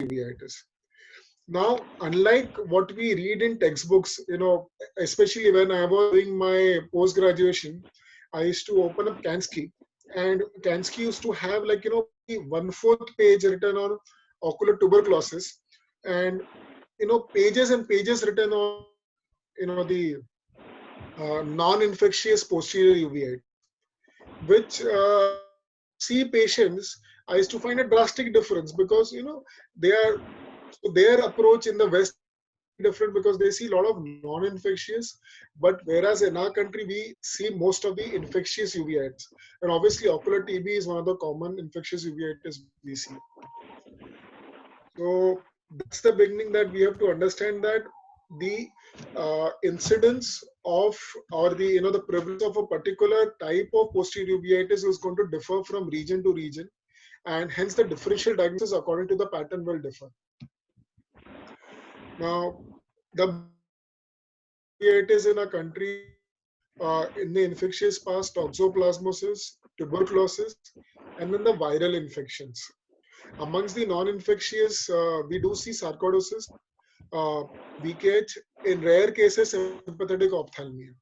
uveitis. Now, unlike what we read in textbooks, especially when I was doing my post graduation, I used to open up Kansky, and Kansky used to have like 1/4 page written on ocular tuberculosis, and pages and pages written on the non-infectious posterior uveitis, which see patients, I used to find a drastic difference because they are so their approach in the West different because they see a lot of non-infectious, but whereas in our country we see most of the infectious uveitis, and obviously ocular TB is one of the common infectious uveitis we see. So that's the beginning that we have to understand that the incidence of or the prevalence of a particular type of posterior uveitis is going to differ from region to region, and hence the differential diagnosis according to the pattern will differ. Now, the uveitis in a country in the infectious past, toxoplasmosis, tuberculosis, and then the viral infections. Amongst the non-infectious, we do see sarcoidosis, VKH, in rare cases, sympathetic ophthalmia.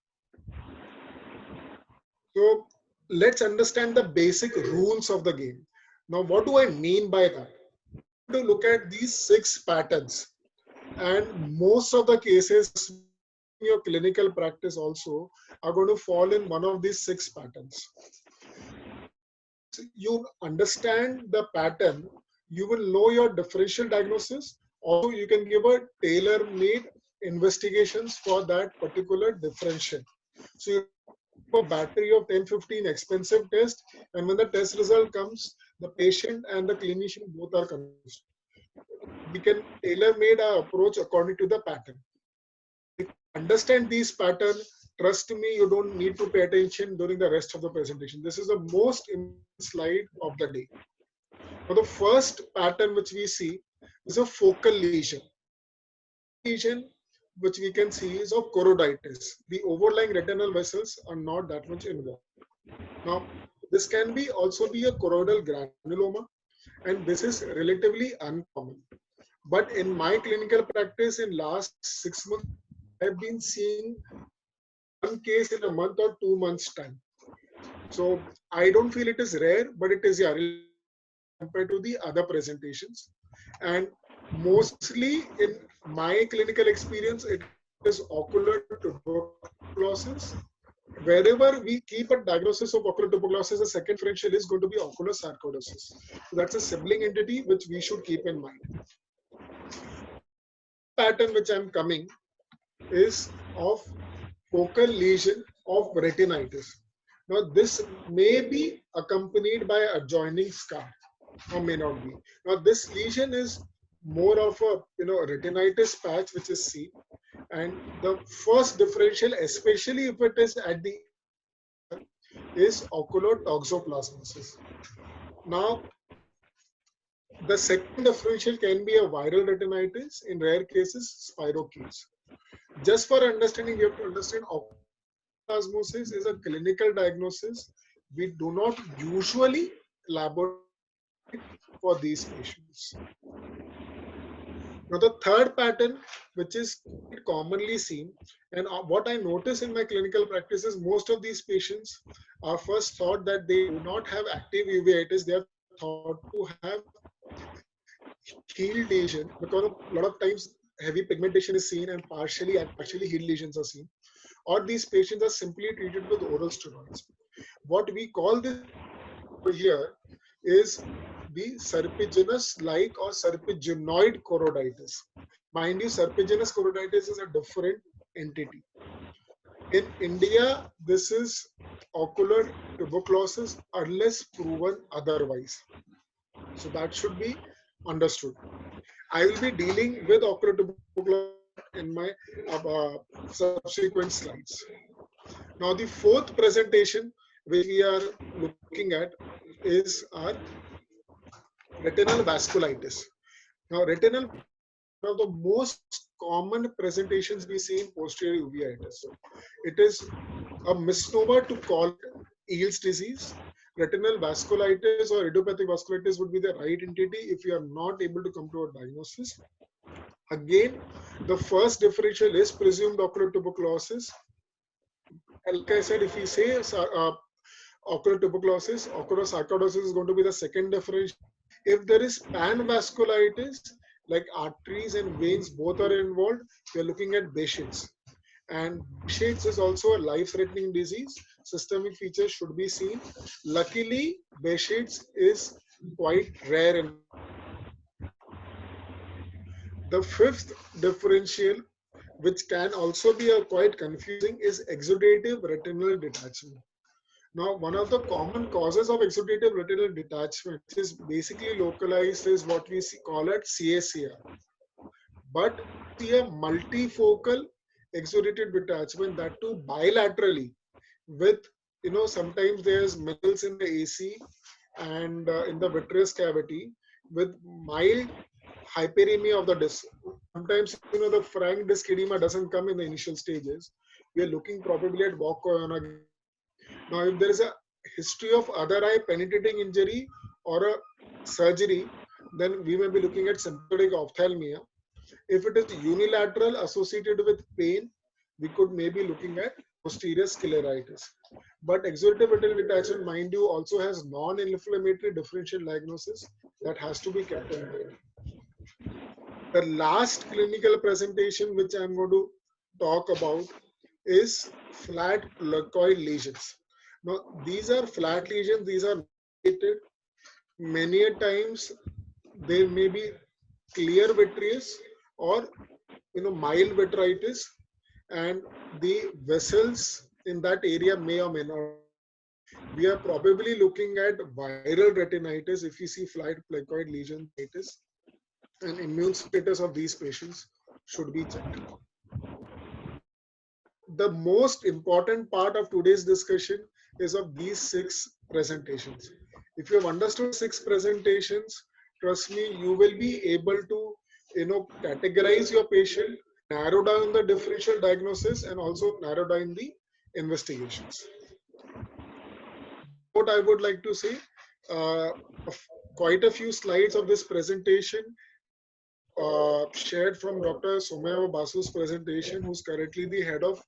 So let's understand the basic rules of the game. Now, what do I mean by that? To look at these 6 patterns, and most of the cases in your clinical practice also are going to fall in one of these 6 patterns. You understand the pattern, you will know your differential diagnosis. Also, you can give a tailor-made investigations for that particular differential. So you have a battery of 10-15 expensive tests, and when the test result comes, the patient and the clinician both are confused. We can tailor-made our approach according to the pattern. If you understand these patterns, trust me, you don't need to pay attention during the rest of the presentation. This is the most important slide of the day. Now, the first pattern which we see is a focal lesion. Lesion which we can see is of choroiditis. The overlying retinal vessels are not that much involved. Now, this can be also be a choroidal granuloma, and this is relatively uncommon. But in my clinical practice in last 6 months, I have been seeing one case in a month or 2 months time. So I don't feel it is rare, but it is compared to the other presentations. And mostly in my clinical experience, it is ocular tuberculosis. Wherever we keep a diagnosis of ocular tuberculosis, the second differential is going to be ocular sarcoidosis. So that's a sibling entity which we should keep in mind. Pattern which I'm coming is of focal lesion of retinitis. Now, this may be accompanied by adjoining scar or may not be. Now, this lesion is more of a retinitis patch which is seen, and the first differential, especially if it is at the is ocular toxoplasmosis. Now, the second differential can be a viral retinitis, in rare cases spirochetes. Just for understanding, you have to understand plasmosis is a clinical diagnosis. We do not usually elaborate for these patients. Now, the third pattern, which is commonly seen, and what I notice in my clinical practice is most of these patients are first thought that they do not have active uveitis. They are thought to have healed lesion because a lot of times heavy pigmentation is seen and partially healed lesions are seen, or these patients are simply treated with oral steroids. What we call this here is the serpiginous-like or serpiginoid choroiditis. Mind you, serpiginous choroiditis is a different entity. In India, this is ocular tuberculosis unless proven otherwise. So that should be understood. I will be dealing with ocular tuberculosis in my subsequent slides. Now, the fourth presentation which we are looking at is our retinal vasculitis. Now, retinal is one of the most common presentations we see in posterior uveitis. It is a misnomer to call it Eales disease. Retinal vasculitis or idiopathic vasculitis would be the right entity if you are not able to come to a diagnosis. Again, the first differential is presumed ocular tuberculosis. And like I said, if we say ocular tuberculosis, ocular sarcoidosis is going to be the second differential. If there is panvasculitis, like arteries and veins both are involved, we are looking at Behçet's. And Behçet's is also a life-threatening disease. Systemic features should be seen. Luckily, Behçet's is quite rare. And the fifth differential, which can also be quite confusing, is exudative retinal detachment. Now, one of the common causes of exudative retinal detachment, which is basically localized, is what we call it CACR. But see a multifocal exudative detachment, that too bilaterally, with, sometimes there's minerals in the AC and in the vitreous cavity with mild hyperemia of the disc. Sometimes, the frank disc edema doesn't come in the initial stages. We are looking probably at walk corona. Now, if there is a history of other eye penetrating injury or a surgery, then we may be looking at sympathetic ophthalmia. If it is unilateral associated with pain, we could maybe looking at posterior scleritis. But exudative retinal detachment, mind you, also has non-inflammatory differential diagnosis that has to be kept in mind. The last clinical presentation which I'm going to talk about is flat placoid lesions. Now, these are flat lesions, these are located. Many a times they may be clear vitreous or mild vitritis, and the vessels in that area may or may not. We are probably looking at viral retinitis if you see flat placoid lesions, and immune status of these patients should be checked. The most important part of today's discussion is of these 6 presentations. If you have understood 6 presentations, trust me, you will be able to categorize your patient, narrow down the differential diagnosis, and also narrow down the investigations. What I would like to say, uh, quite a few slides of this presentation shared from Dr. Somaya Basu's presentation, who's currently the head of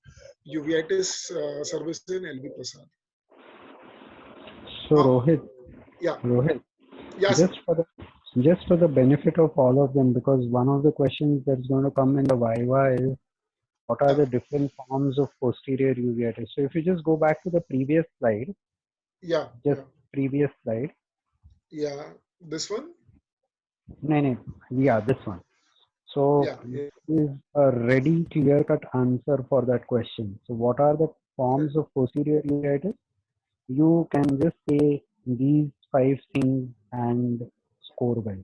uveitis services in LV Prasad. So Rohit, yes, just for the benefit of all of them, because one of the questions that's going to come in the Viva is, what are the different forms of posterior uveitis? So if you just go back to the previous slide. Previous slide. Yeah, this one? No, yeah, this one. So this is a ready clear-cut answer for that question. So what are the forms of posterior uveitis? You can just say these 5 things and score well.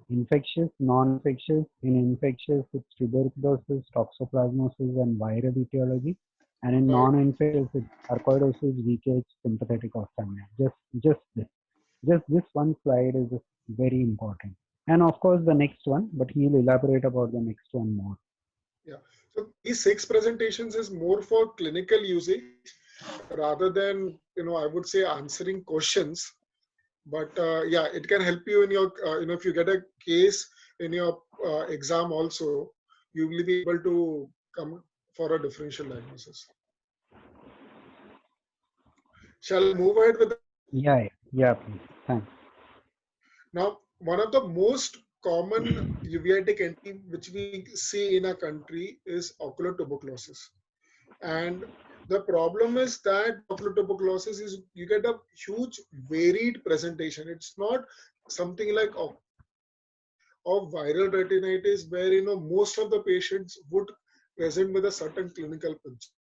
Infectious, non-infectious. In infectious, it's tuberculosis, toxoplasmosis, and viral etiology. And in non-infectious, it's sarcoidosis, leakage, sympathetic ophthalmia. Just this one slide is very important. And of course, the next one, but he'll elaborate about the next one more. Yeah. So these 6 presentations is more for clinical usage rather than, I would say answering questions. But yeah, it can help you in your, if you get a case in your exam also, you will be able to come for a differential diagnosis. Shall I move ahead with that? Yeah, please. Thanks. Now, one of the most common uveitic entity which we see in our country is ocular tuberculosis. And the problem is that ocular tuberculosis is you get a huge varied presentation. It's not something like of viral retinitis where most of the patients would present with a certain clinical picture.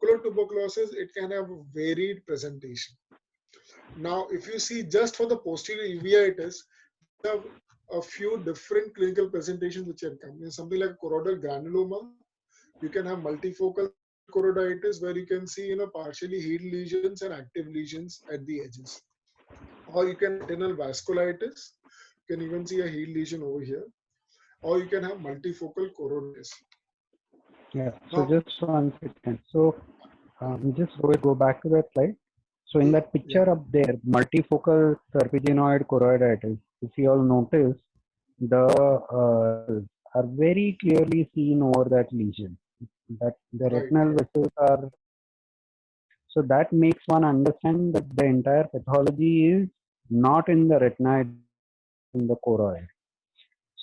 Ocular tuberculosis, it can have varied presentation. Now, if you see just for the posterior uveitis, we have a few different clinical presentations which have come. Something like choroidal granuloma. You can have multifocal choroiditis where you can see partially healed lesions and active lesions at the edges. Or you can have retinal vasculitis. You can even see a healed lesion over here. Or you can have multifocal choroiditis. Yeah, so just 1 second. So just go back to that slide. So in that picture up there, multifocal serpeginoid choroiditis, if you all notice, the are very clearly seen over that lesion. That the retinal vessels are. So that makes one understand that the entire pathology is not in the retina, in the choroid.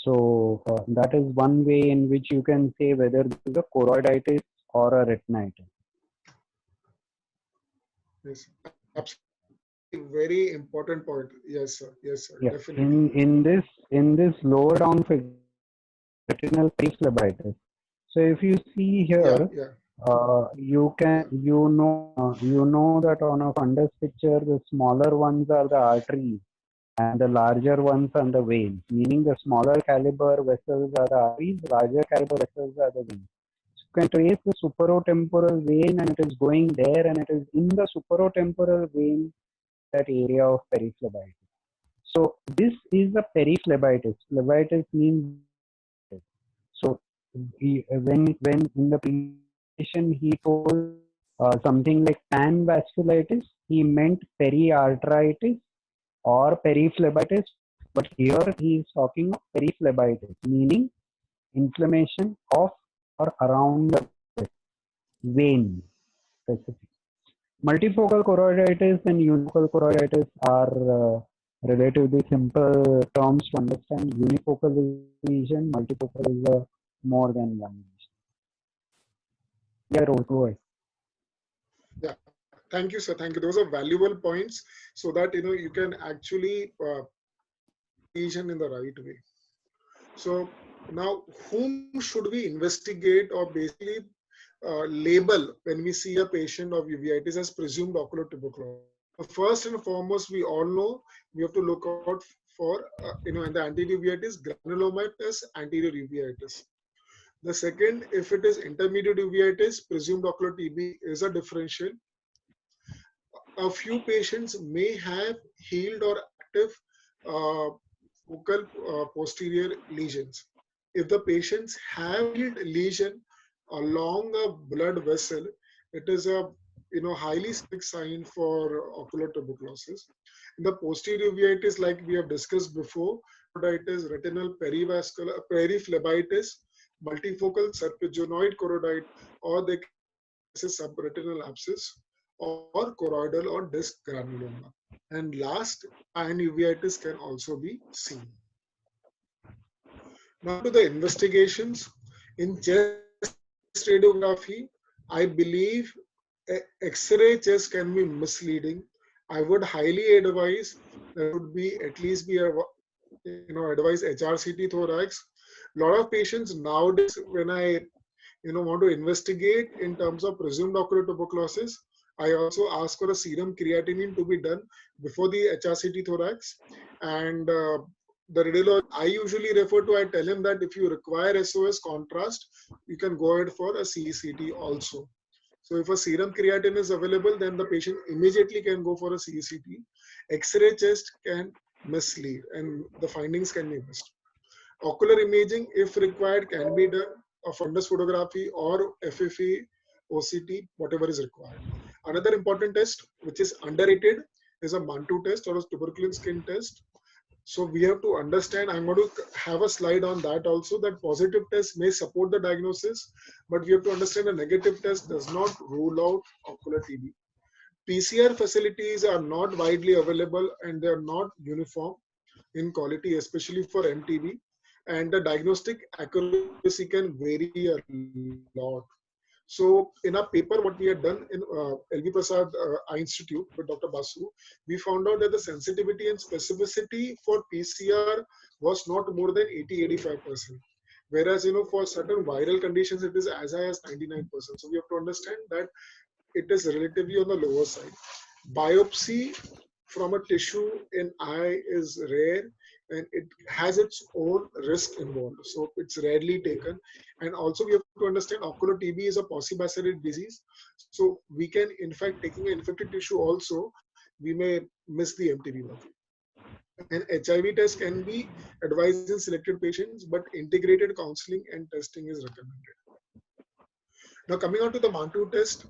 So that is one way in which you can say whether this is a choroiditis or a retinitis. Yes, absolutely. Very important point. Yes, sir. Yes, sir. Yeah. Definitely. In this lower down figure, retinal periphlebitis. So if you see here, you know that on a fundus picture, the smaller ones are the arteries and the larger ones are the veins. Meaning the smaller caliber vessels are the arteries, larger caliber vessels are the veins. So you can trace the superotemporal vein, and it is going there, and it is in the superotemporal vein, that area of periphlebitis. So this is the periphlebitis. Phlebitis means. So when in the presentation he told something like panvasculitis, he meant periarteritis or periphlebitis, but here he is talking of periphlebitis, meaning inflammation of or around the vein specific. Multifocal choroiditis and unifocal choroiditis are relatively simple terms to understand. Unifocal lesion, multifocal is more than one lesion. Yeah, go ahead. Yeah. Thank you, sir. Thank you. Those are valuable points so that you can actually lesion in the right way. So now, whom should we investigate or basically label when we see a patient of uveitis as presumed ocular tuberculosis? First and foremost, we all know we have to look out for in the anterior uveitis, granulomatous anterior uveitis. The second, if it is intermediate uveitis, presumed ocular TB is a differential. A few patients may have healed or active focal posterior lesions. If the patients have healed lesion along a blood vessel, it is a highly specific sign for ocular tuberculosis. In the posterior uveitis, like we have discussed before, choroiditis, retinal perivascular periphlebitis, multifocal serpeginoid choroidite, or they can subretinal abscess, or choroidal or disc granuloma. And last, iron uveitis can also be seen. Now to the investigations. In chest radiography, I believe X-ray chest can be misleading. I would highly advise there would be at least be a advise HRCT thorax. A lot of patients nowadays, when I want to investigate in terms of presumed ocular tuberculosis, I also ask for a serum creatinine to be done before the HRCT thorax. And the radiologist I usually refer to, I tell him that if you require SOS contrast, you can go ahead for a CECT also. So if a serum creatinine is available, then the patient immediately can go for a CECT. X-ray chest can mislead and the findings can be missed. Ocular imaging, if required, can be done, a fundus photography or FFA, OCT, whatever is required. Another important test, which is underrated, is a Mantoux test or a tuberculin skin test. So we have to understand, I'm going to have a slide on that also, that positive test may support the diagnosis, but we have to understand a negative test does not rule out ocular TB. PCR facilities are not widely available and they are not uniform in quality, especially for MTB. And the diagnostic accuracy can vary a lot. So in our paper, what we had done in LV Prasad Eye Institute with Dr. Basu, we found out that the sensitivity and specificity for PCR was not more than 80-85%. Whereas, for certain viral conditions, it is as high as 99%. So we have to understand that it is relatively on the lower side. Biopsy from a tissue in eye is rare and it has its own risk involved. So it's rarely taken. And also we have to understand ocular TB is a paucibacillate disease. So we can, in fact, taking an infected tissue also, we may miss the MTB bucket. An HIV test can be advised in selected patients, but integrated counseling and testing is recommended. Now coming on to the Mantoux test,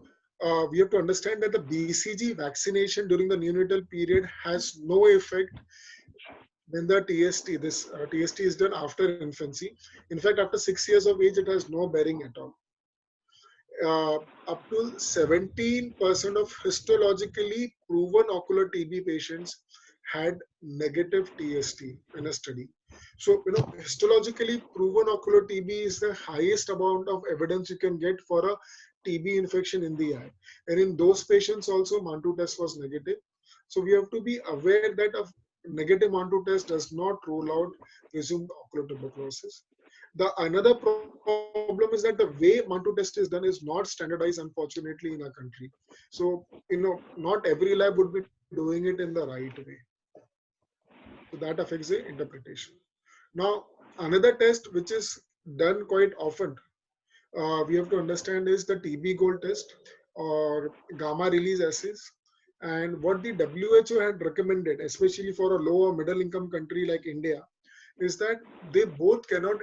we have to understand that the BCG vaccination during the neonatal period has no effect when the TST, this TST is done after infancy. In fact, after 6 years of age, it has no bearing at all. Up to 17% of histologically proven ocular TB patients had negative TST in a study. So, histologically proven ocular TB is the highest amount of evidence you can get for a TB infection in the eye. And in those patients also, Mantoux test was negative. So we have to be aware that a negative Mantoux test does not rule out presumed ocular tuberculosis. The another problem is that the way Mantoux test is done is not standardized, unfortunately, in our country. So, not every lab would be doing it in the right way. So that affects the interpretation. Now, another test which is done quite often, we have to understand is the TB Gold test or gamma release assays. And what the WHO had recommended, especially for a low or middle income country like India, is that they both cannot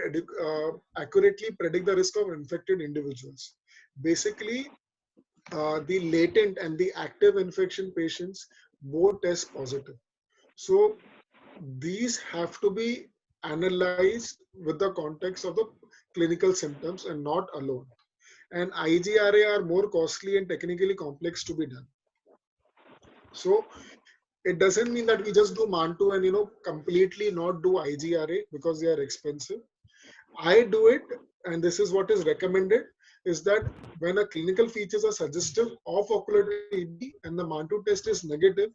accurately predict the risk of infected individuals. Basically, the latent and the active infection patients both test positive. So these have to be analyzed with the context of the clinical symptoms and not alone. And IGRA are more costly and technically complex to be done. So it doesn't mean that we just do Mantoux and completely not do IGRA because they are expensive. I do it, and this is what is recommended, is that when a clinical features are suggestive of ocular TB and the Mantoux test is negative,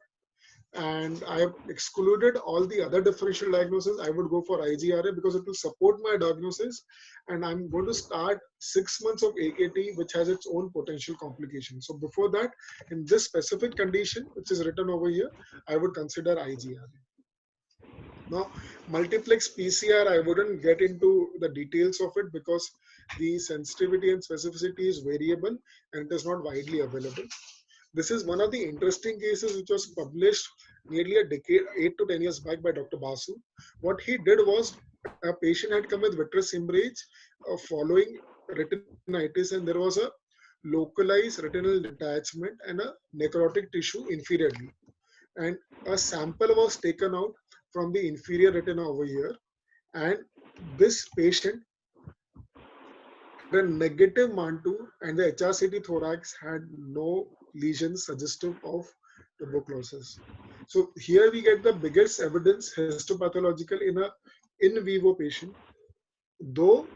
and I have excluded all the other differential diagnoses, I would go for IGRA because it will support my diagnosis, and I'm going to start 6 months of AKT, which has its own potential complications. So before that, in this specific condition, which is written over here, I would consider IGRA. Now, multiplex PCR, I wouldn't get into the details of it because the sensitivity and specificity is variable and it is not widely available. This is one of the interesting cases which was published nearly a decade, 8 to 10 years back by Dr. Basu. What he did was a patient had come with vitreous hemorrhage following retinitis, and there was a localized retinal detachment and a necrotic tissue inferiorly. And a sample was taken out from the inferior retina over here, and this patient had a negative Mantoux and the HRCT thorax had no lesions suggestive of tuberculosis. So here we get the biggest evidence histopathological in a in vivo patient, though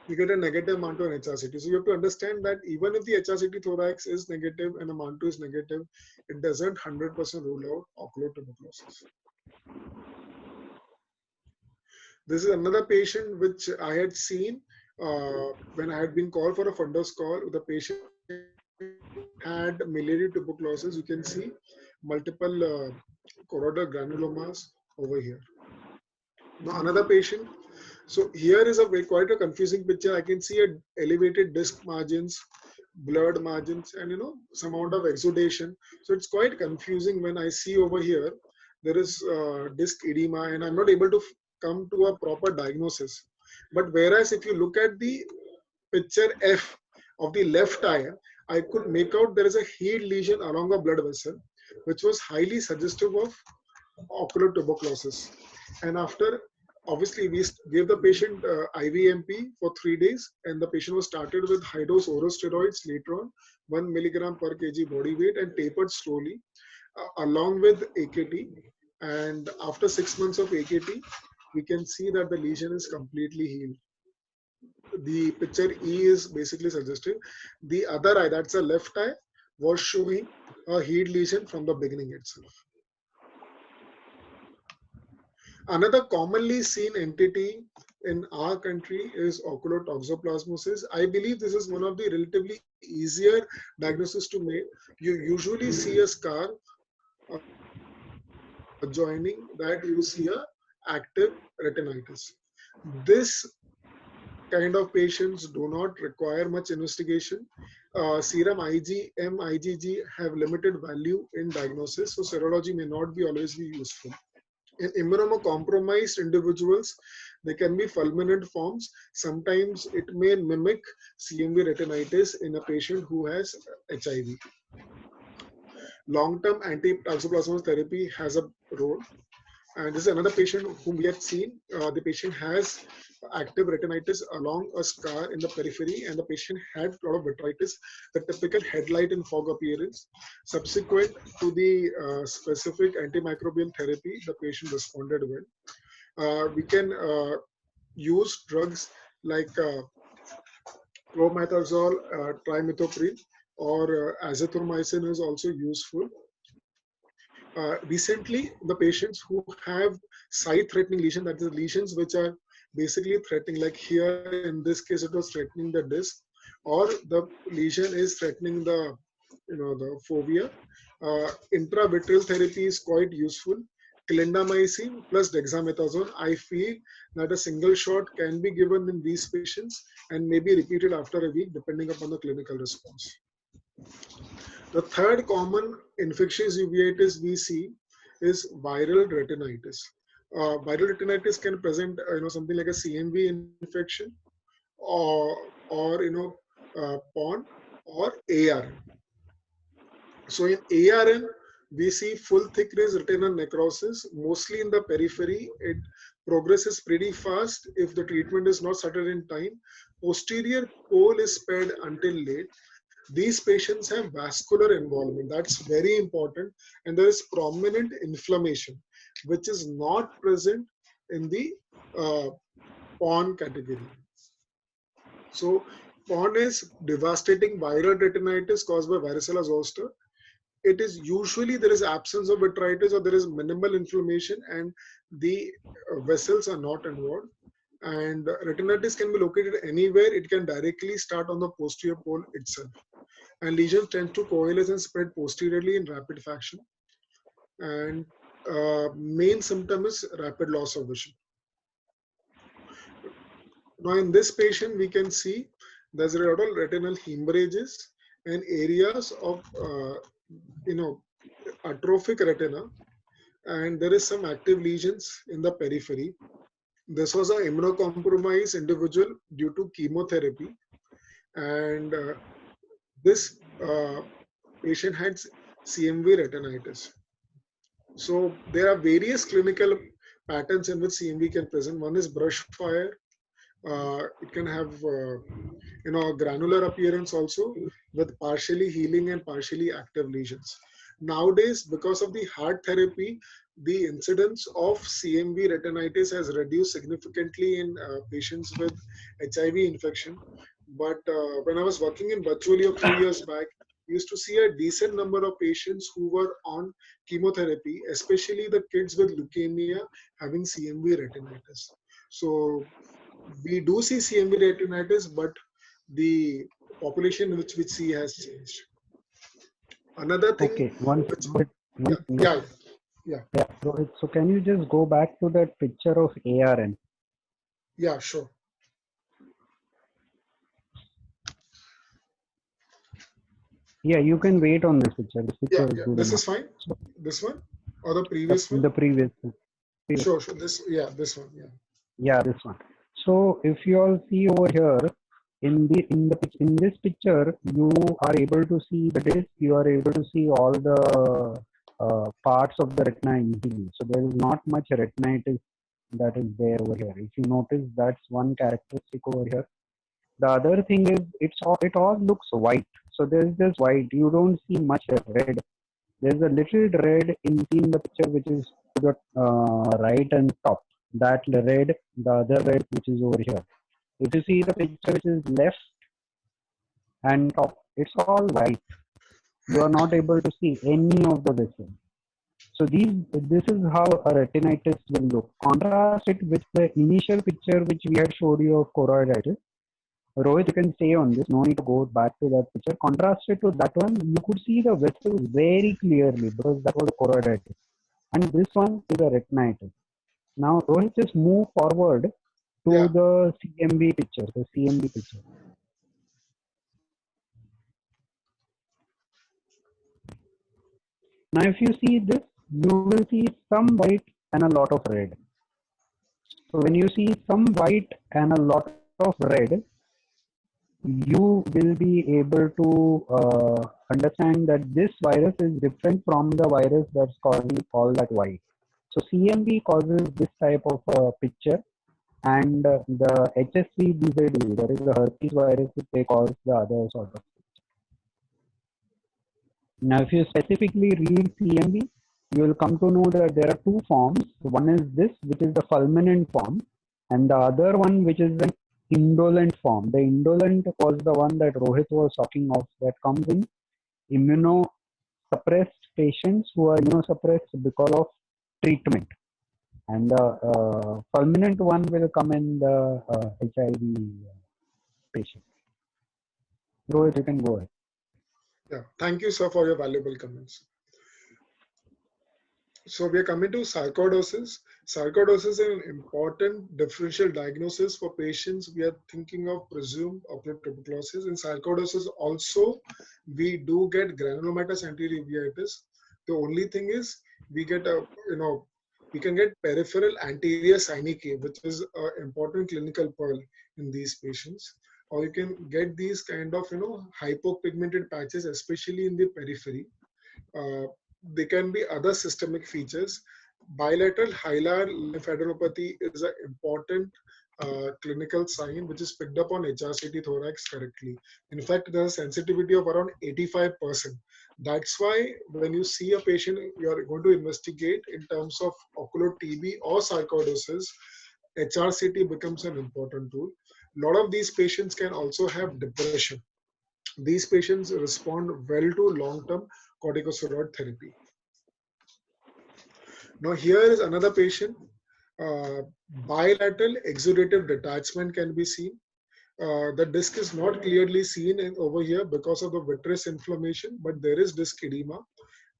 we get a negative Mantoux and HRCT. So you have to understand that even if the HRCT thorax is negative and a Mantoux is negative, it doesn't 100% rule out ocular tuberculosis. This is another patient which I had seen when I had been called for a fundus call. The patient had miliary tuberculosis. You can see multiple choroidal granulomas over here. Now another patient. So here is quite a confusing picture. I can see elevated disc margins, blurred margins, and some amount of exudation. So it's quite confusing when I see over here there is disc edema, and I'm not able to come to a proper diagnosis. But whereas if you look at the picture F of the left eye, I could make out there is a heat lesion along a blood vessel, which was highly suggestive of ocular tuberculosis. And after, obviously, we gave the patient IVMP for 3 days, and the patient was started with high dose oral steroids later on, 1 milligram per kg body weight, and tapered slowly along with AKT. And after 6 months of AKT, we can see that the lesion is completely healed. The picture E is basically suggesting the other eye, that's the left eye, was showing a heat lesion from the beginning itself. Another commonly seen entity in our country is ocular toxoplasmosis. I believe this is one of the relatively easier diagnoses to make. You usually see a scar adjoining that, you see a active retinitis. This kind of patients do not require much investigation. Serum IgM, IgG have limited value in diagnosis, so serology may not be always be useful. In immunocompromised individuals, there can be fulminant forms. Sometimes it may mimic CMV retinitis in a patient who has HIV. Long-term anti-toxoplasmosis therapy has a role. And this is another patient whom we had seen. The patient has active retinitis along a scar in the periphery, and the patient had a lot of vitritis, the typical headlight and fog appearance. Subsequent to the specific antimicrobial therapy, the patient responded well. We can use drugs like promethazole, trimethoprim, or azithromycin is also useful. Recently, the patients who have sight-threatening lesions, that is lesions which are basically threatening, like here in this case, it was threatening the disc, or the lesion is threatening the, the fovea. Intravitreal therapy is quite useful. Clindamycin plus dexamethasone, I feel that a single shot can be given in these patients and may be repeated after a week depending upon the clinical response. The third common infectious uveitis we see is viral retinitis. Viral retinitis can present, something like a CMV infection, or PON or AR. So in ARN, we see full thickness retinal necrosis, mostly in the periphery. It progresses pretty fast if the treatment is not started in time. Posterior pole is spared until late. These patients have vascular involvement. That's very important. And there is prominent inflammation, which is not present in the PON category. So PON is devastating viral retinitis caused by varicella zoster. It is usually there is absence of vitritis or there is minimal inflammation and the vessels are not involved. And retinitis can be located anywhere. It can directly start on the posterior pole itself. And lesions tend to coalesce and spread posteriorly in rapid fashion. And main symptom is rapid loss of vision. Now in this patient, we can see there's a lot of retinal hemorrhages and areas of atrophic retina, and there is some active lesions in the periphery. This was an immunocompromised individual due to chemotherapy, and this patient had CMV retinitis. So there are various clinical patterns in which CMV can present. One is brush fire. It can have a granular appearance also with partially healing and partially active lesions. Nowadays, because of the heart therapy, the incidence of CMV retinitis has reduced significantly in patients with HIV infection. But when I was working in Virtually a few years back, we used to see a decent number of patients who were on chemotherapy, especially the kids with leukemia having CMV retinitis. So we do see CMV retinitis, but the population which we see has changed. Another thing. Okay, yeah. So can you just go back to that picture of ARN? Yeah, sure. Yeah, you can wait on this picture. This picture is good this enough. is fine. This one or the previous one? The previous one. Sure. This one. Yeah, this one. So if you all see over here, in this picture, you are able to see the disc. You are able to see all the parts of the retina easily. So there is not much retinitis that is there over here. If you notice, that's one characteristic over here. The other thing is it all looks white. So there's just white. You don't see much red. There's a little red in the picture which is to the right and top. That red, the other red which is over here. If you see the picture which is left and top, it's all white. You are not able to see any of the vessels. So this is how a retinitis will look. Contrast it with the initial picture which we had showed you of choroiditis. Rohit, you can stay on this. No need to go back to that picture. Contrast it to that one. You could see the vessels very clearly because that was a choroiditis. And this one is a retinitis. Now, Rohit, just move forward to the CMV picture. Now, if you see this, you will see some white and a lot of red. So when you see some white and a lot of red, you will be able to understand that this virus is different from the virus that's causing all that white. So CMV causes this type of picture, and the HSV BZV, that is the herpes virus, they cause the other sort of. Now, if you specifically read CMV, you will come to know that there are two forms. One is this, which is the fulminant form, and the other one, which is an indolent form. The indolent was the one that Rohit was talking of, that comes in immunosuppressed patients who are immunosuppressed because of treatment. And the fulminant one will come in the HIV patient. Rohit, you can go ahead. Yeah, thank you, sir, for your valuable comments. So we are coming to sarcoidosis. Sarcoidosis is an important differential diagnosis for patients we are thinking of presumed ocular tuberculosis. In sarcoidosis also, we do get granulomatous antiuveitis. The only thing is we get we can get peripheral anterior synechiae, which is an important clinical pearl in these patients. Or you can get these kind of hypopigmented patches, especially in the periphery. There can be other systemic features. Bilateral hilar lymphadenopathy is an important clinical sign which is picked up on HRCT thorax correctly. In fact, there's a sensitivity of around 85%. That's why when you see a patient, you are going to investigate in terms of ocular TB or sarcoidosis, HRCT becomes an important tool. A lot of these patients can also have depression. These patients respond well to long-term corticosteroid therapy. Now here is another patient. Bilateral exudative detachment can be seen. The disc is not clearly seen over here because of the vitreous inflammation, but there is disc edema,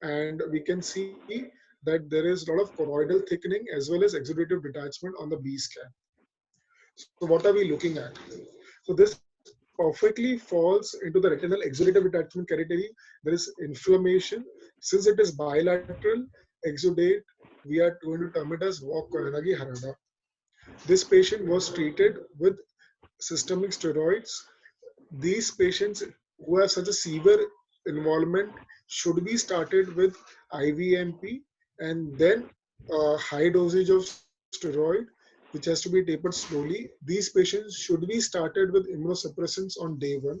and we can see that there is a lot of choroidal thickening as well as exudative detachment on the B scan. So what are we looking at? So this perfectly falls into the retinal exudative detachment category. There is inflammation. Since it is bilateral exudate, we are going to term it as Vogt Koyanagi Harada. This patient was treated with systemic steroids. These patients who have such a severe involvement should be started with IVMP and then high dosage of steroid, which has to be tapered slowly. These patients should be started with immunosuppressants on day one.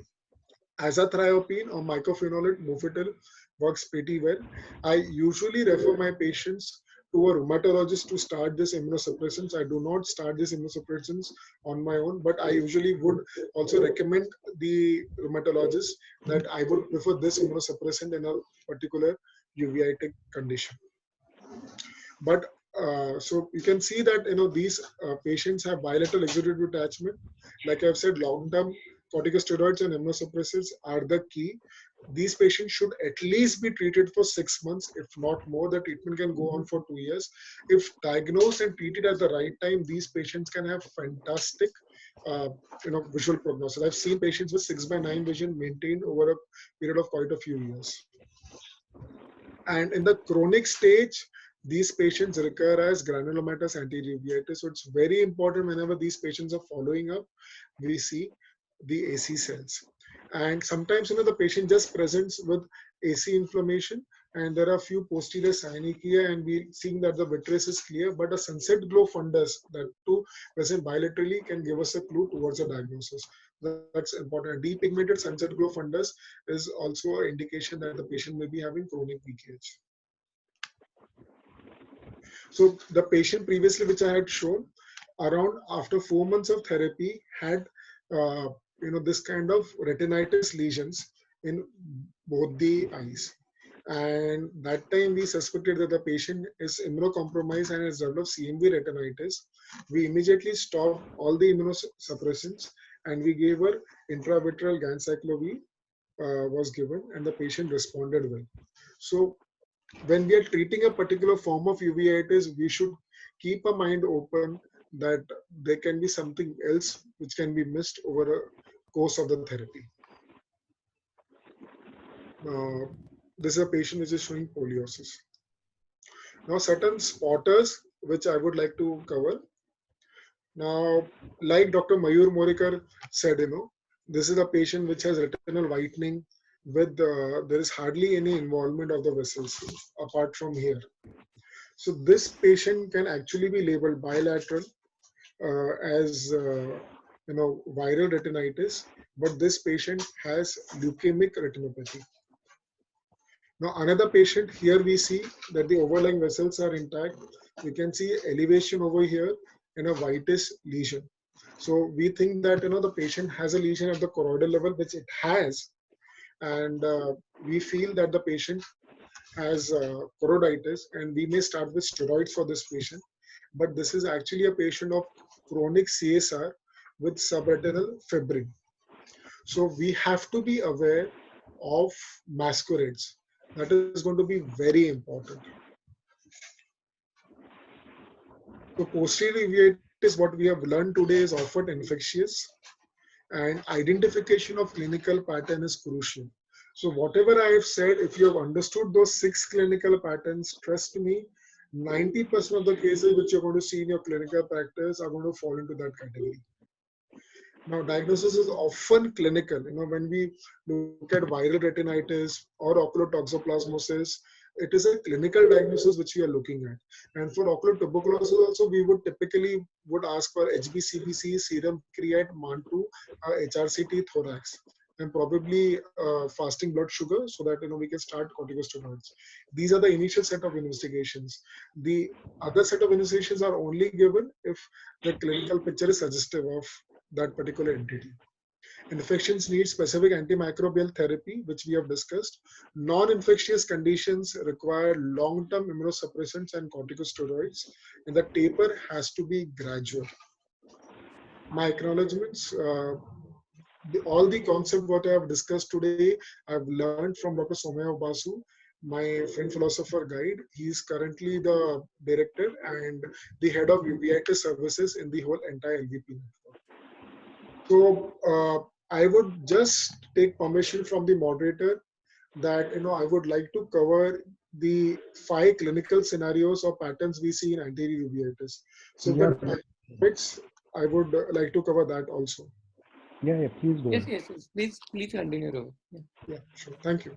Azathioprine or mycophenolate mofetil works pretty well. I usually refer my patients to a rheumatologist to start this immunosuppressants. I do not start these immunosuppressants on my own, but I usually would also recommend the rheumatologist that I would prefer this immunosuppressant in a particular uveitic condition. But so you can see that these patients have bilateral exudative detachment. Like I've said, long-term corticosteroids and immunosuppressants are the key. These patients should at least be treated for 6 months, if not more. The treatment can go on for 2 years. If diagnosed and treated at the right time, these patients can have fantastic visual prognosis. I've seen patients with 6/9 vision maintained over a period of quite a few years. And in the chronic stage, these patients recur as granulomatous antiuveitis. So it's very important whenever these patients are following up, we see the AC cells. And sometimes the patient just presents with AC inflammation, and there are a few posterior synechiae, and we're seeing that the vitreous is clear, but a sunset glow fundus that too present bilaterally can give us a clue towards a diagnosis. That's important. Depigmented sunset glow fundus is also an indication that the patient may be having chronic PKH. So the patient previously, which I had shown, around after 4 months of therapy, had this kind of retinitis lesions in both the eyes. And that time we suspected that the patient is immunocompromised and has developed CMV retinitis. We immediately stopped all the immunosuppressants and we gave her intravitreal ganciclovir was given, and the patient responded well. So when we are treating a particular form of uveitis, we should keep a mind open that there can be something else which can be missed over a course of the therapy. This is a patient which is showing poliosis. Now, certain spotters which I would like to cover. Now, like Dr. Mayur Morikar said, This is a patient which has retinal whitening with there is hardly any involvement of the vessels apart from here. So this patient can actually be labeled bilateral as viral retinitis, but this patient has leukemic retinopathy. Now another patient, here we see that the overlying vessels are intact. We can see elevation over here and a whitish lesion. So we think that the patient has a lesion at the choroidal level, which it has, and we feel that the patient has choroiditis, and we may start with steroids for this patient. But this is actually a patient of chronic CSR with subretinal fibrin. So we have to be aware of masquerades. That is going to be very important. So posterior uveitis, what we have learned today, is often infectious, and identification of clinical pattern is crucial. So whatever I have said, if you have understood those 6 clinical patterns, trust me, 90% of the cases which you're going to see in your clinical practice are going to fall into that category. Now, diagnosis is often clinical. When we look at viral retinitis or ocular toxoplasmosis, it is a clinical diagnosis which we are looking at. And for ocular tuberculosis also, we would typically ask for HbCbC, serum create, MAN2, HRCT, thorax, and probably fasting blood sugar, so that we can start corticosteroids. These are the initial set of investigations. The other set of investigations are only given if the clinical picture is suggestive of that particular entity. Infections need specific antimicrobial therapy, which we have discussed. Non-infectious conditions require long-term immunosuppressants and corticosteroids, and the taper has to be gradual. My acknowledgements. All the concept what I have discussed today, I've learned from Dr. Somaya Basu, my friend philosopher guide. He is currently the director and the head of uveitis services in the whole entire LVP network. So I would just take permission from the moderator that I would like to cover the 5 clinical scenarios or patterns we see in anterior uveitis. So with I would like to cover that also. Yeah, please go. Yes. Please continue. Yeah, sure. Thank you.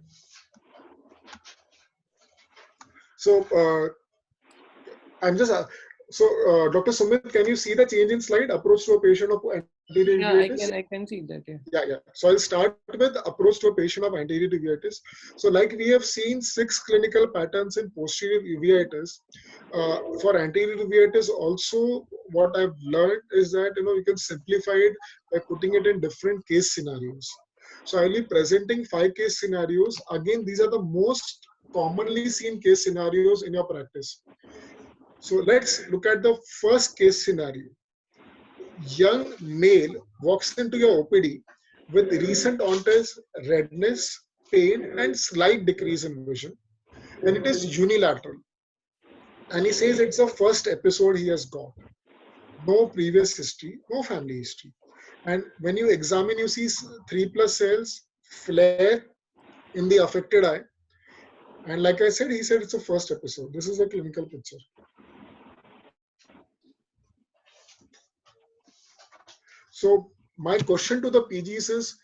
So I'm just Dr. Sumit, can you see the change in slide? Approach to a patient of anterior uveitis? I can see that. Yeah. So I'll start with approach to a patient of anterior uveitis. So like we have seen 6 clinical patterns in posterior uveitis. For anterior uveitis also, what I've learned is that you can simplify it by putting it in different case scenarios. So I'll be presenting 5 case scenarios. Again, these are the most commonly seen case scenarios in your practice. So let's look at the first case scenario. Young male walks into your OPD with recent onset redness, pain, and slight decrease in vision, and it is unilateral. And he says it's the first episode he has got. No previous history, no family history. And when you examine, you see 3+ cells, flare in the affected eye. And like I said, he said it's the first episode. This is a clinical picture. So my question to the PGs is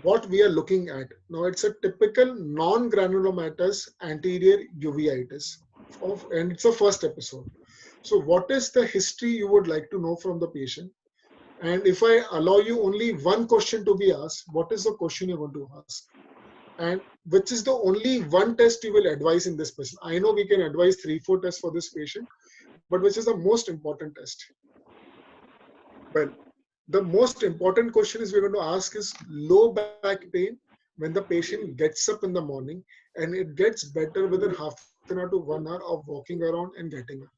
what we are looking at. Now it's a typical non-granulomatous anterior uveitis, and it's the first episode. So what is the history you would like to know from the patient? And if I allow you only one question to be asked, what is the question you want to ask? And which is the only one test you will advise in this patient? I know we can advise 3-4 tests for this patient, but which is the most important test? Well, the most important question is we're going to ask is low back pain when the patient gets up in the morning and it gets better within half an hour to 1 hour of walking around and getting up.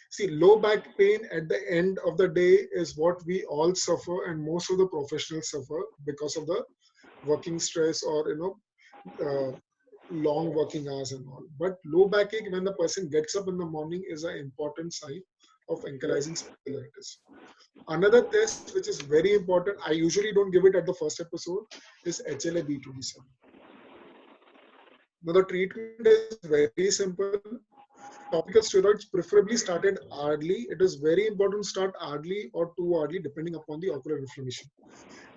See, low back pain at the end of the day is what we all suffer, and most of the professionals suffer because of the working stress or long working hours and all. But low backache when the person gets up in the morning is an important sign of ankylosing spondylitis. Another test which is very important, I usually don't give it at the first episode, is HLA-B27. Now the treatment is very simple. Topical steroids preferably started early. It is very important to start early or too early depending upon the ocular inflammation.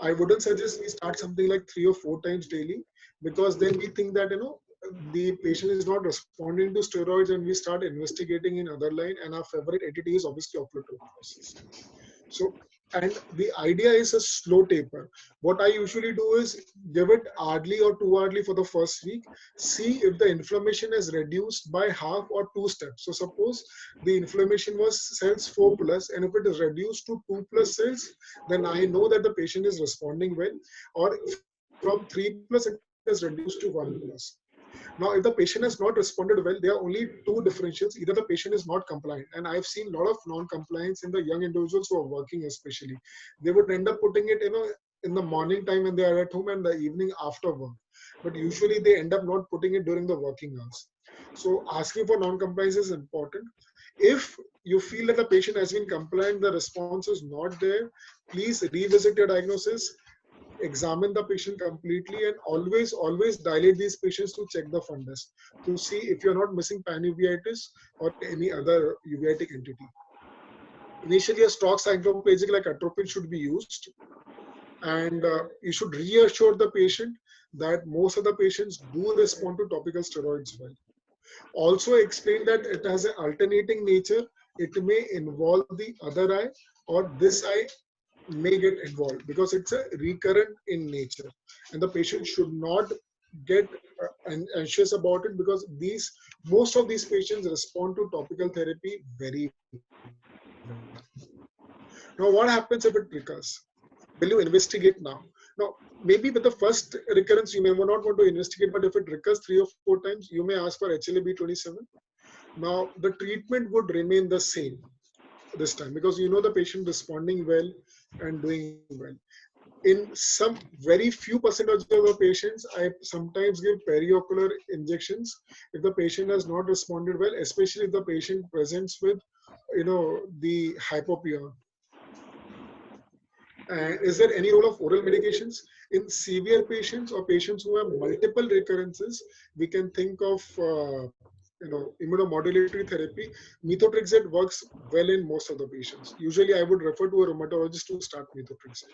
I wouldn't suggest we start something like 3 or 4 times daily, because then we think that the patient is not responding to steroids and we start investigating in other line, and our favorite entity is obviously ocular tuberculosis. So, and the idea is a slow taper. What I usually do is give it hourly or 2 hourly for the first week. See if the inflammation is reduced by half or 2 steps. So suppose the inflammation was cells 4 plus, and if it is reduced to 2 plus cells, then I know that the patient is responding well. Or from 3 plus, it is reduced to 1 plus. Now, if the patient has not responded well, there are only two differentials. Either the patient is not compliant, and I've seen a lot of non-compliance in the young individuals who are working especially. They would end up putting it, in the morning time when they are at home and the evening after work. But usually they end up not putting it during the working hours. So asking for non-compliance is important. If you feel that the patient has been compliant, the response is not there, please revisit your diagnosis, examine the patient completely, and always dilate these patients to check the fundus to see if you're not missing panuveitis or any other uveitic entity. Initially, a stock cycloplegic like atropine should be used, and you should reassure the patient that most of the patients do respond to topical steroids well. Also explain that it has an alternating nature. It may involve the other eye, or this eye may get involved because it's a recurrent in nature, and the patient should not get anxious about it, because most of these patients respond to topical therapy very well. Now what happens if it recurs? Will you investigate now? Maybe with the first recurrence you may not want to investigate, but if it recurs 3 or 4 times, you may ask for HLA-B27. Now the treatment would remain the same this time, because you know the patient responding well and doing well. In some very few percentage of the patients, I sometimes give periocular injections if the patient has not responded well, especially if the patient presents with the hypopia. And is there any role of oral medications in severe patients or patients who have multiple recurrences? We can think of immunomodulatory therapy. Methotrexate works well in most of the patients. Usually I would refer to a rheumatologist to start methotrexate.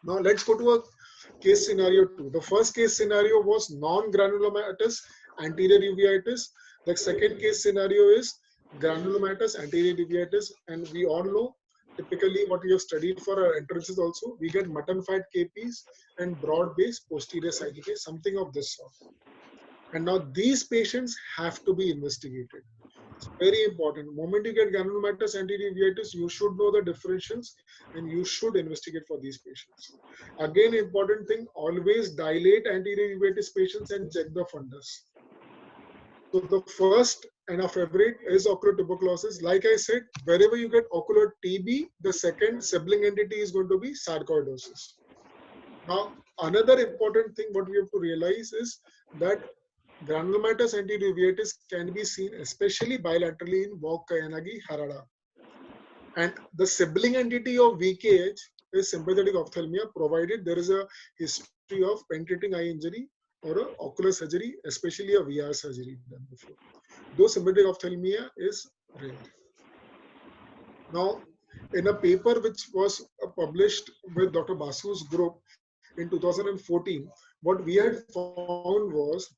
Now let's go to a case scenario 2. The first case scenario was non-granulomatous anterior uveitis. The second case scenario is granulomatous anterior uveitis, and we all know typically what we have studied for our entrances also, we get mutton fat KPs and broad base posterior side case, something of this sort. And now these patients have to be investigated. It's very important. The moment you get granulomatous anterior uveitis, you should know the differentials and you should investigate for these patients. Again, important thing, always dilate anterior uveitis patients and check the fundus. So the first and our favorite is ocular tuberculosis. Like I said, wherever you get ocular TB, the second sibling entity is going to be sarcoidosis. Now, another important thing what we have to realize is that granulomatous anterior uveitis can be seen especially bilaterally in Vogt-Koyanagi Harada. And the sibling entity of VKH is sympathetic ophthalmia, provided there is a history of penetrating eye injury or a ocular surgery, especially a VR surgery done before. Though sympathetic ophthalmia is rare. Now, in a paper which was published with Dr. Basu's group in 2014, what we had found was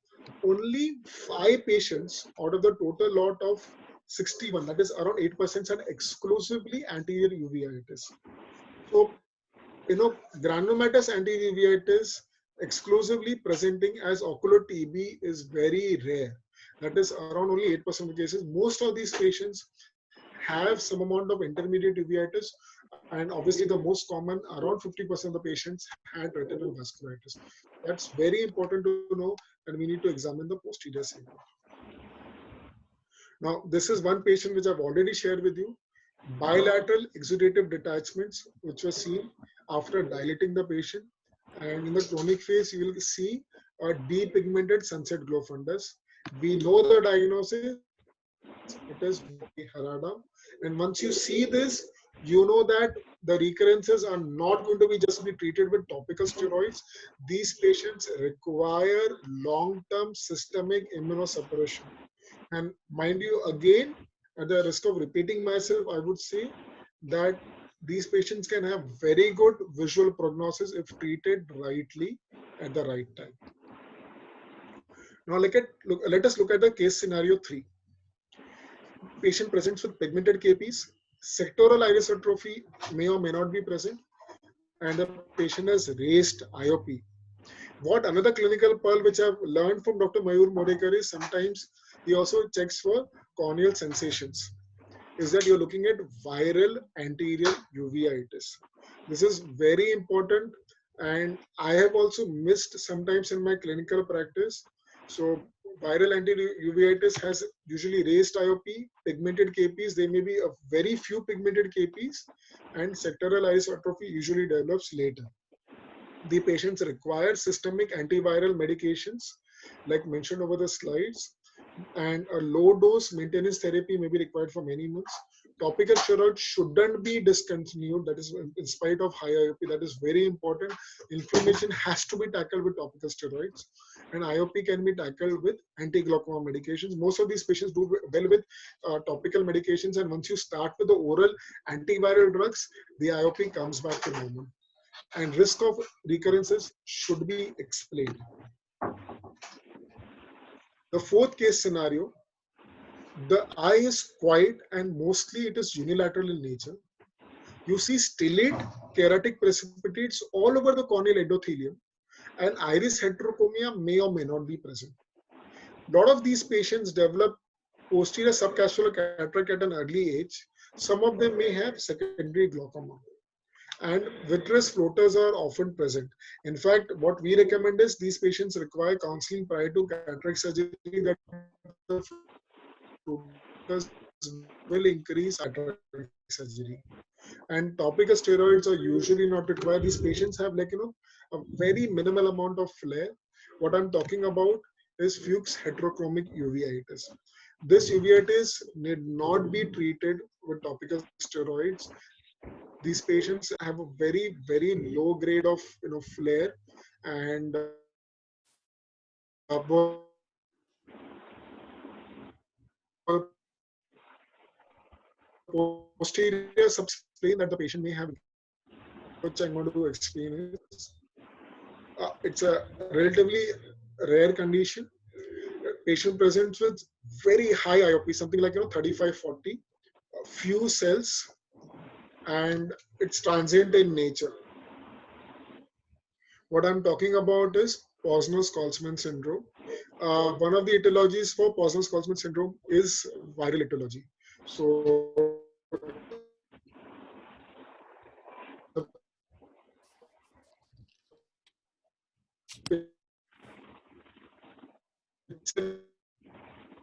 only 5 patients out of the total lot of 61, that is around 8%, had exclusively anterior uveitis. So, granulomatous anterior uveitis exclusively presenting as ocular TB is very rare. That is around only 8% of cases. Most of these patients have some amount of intermediate uveitis, and obviously the most common, around 50% of the patients had retinal vasculitis. That's very important to know, and we need to examine the posterior segment. Now, this is one patient which I've already shared with you. Bilateral exudative detachments, which were seen after dilating the patient. And in the chronic phase, you will see a depigmented sunset glow fundus. We know the diagnosis, it is Vogt-Harada. And once you see this, you know that the recurrences are not going to be just be treated with topical steroids. These patients require long-term systemic immunosuppression. And mind you, again, at the risk of repeating myself, I would say that these patients can have very good visual prognosis if treated rightly at the right time. Now let us look at the case scenario 3. Patient presents with pigmented KPs, sectoral iris atrophy may or may not be present, and the patient has raised IOP. What another clinical pearl which I've learned from Dr. Mayur Modekar is sometimes he also checks for corneal sensations. Is that you're looking at viral anterior uveitis. This is very important, and I have also missed sometimes in my clinical practice. So viral anterior uveitis has usually raised IOP, pigmented KPs. There may be a very few pigmented KPs, and sectoral iris atrophy usually develops later. The patients require systemic antiviral medications, like mentioned over the slides, and a low dose maintenance therapy may be required for many months. Topical steroids shouldn't be discontinued, that is in spite of high IOP. That is very important. Inflammation has to be tackled with topical steroids, and IOP can be tackled with anti-glaucoma medications. Most of these patients do well with topical medications, and once you start with the oral antiviral drugs, the IOP comes back to normal, and risk of recurrences should be explained. The fourth case scenario, the eye is quiet and mostly it is unilateral in nature. You see stellate keratic precipitates all over the corneal endothelium, and iris heterochromia may or may not be present. A lot of these patients develop posterior subcapsular cataract at an early age. Some of them may have secondary glaucoma, and vitreous floaters are often present. In fact, what we recommend is these patients require counseling prior to cataract surgery, that the floaters will increase cataract surgery. And topical steroids are usually not required. These patients have a very minimal amount of flare. What I'm talking about is Fuchs heterochromic uveitis. This uveitis need not be treated with topical steroids. These patients have a very low grade of flare, and posterior subsplane that the patient may have, which I'm going to explain is it's a relatively rare condition. Patient presents with very high IOP, something like 35-40, few cells, and it's transient in nature. What I'm talking about is Posner-Skolsman syndrome. One of the etiologies for Posner-Skolsman syndrome is viral etiology. So it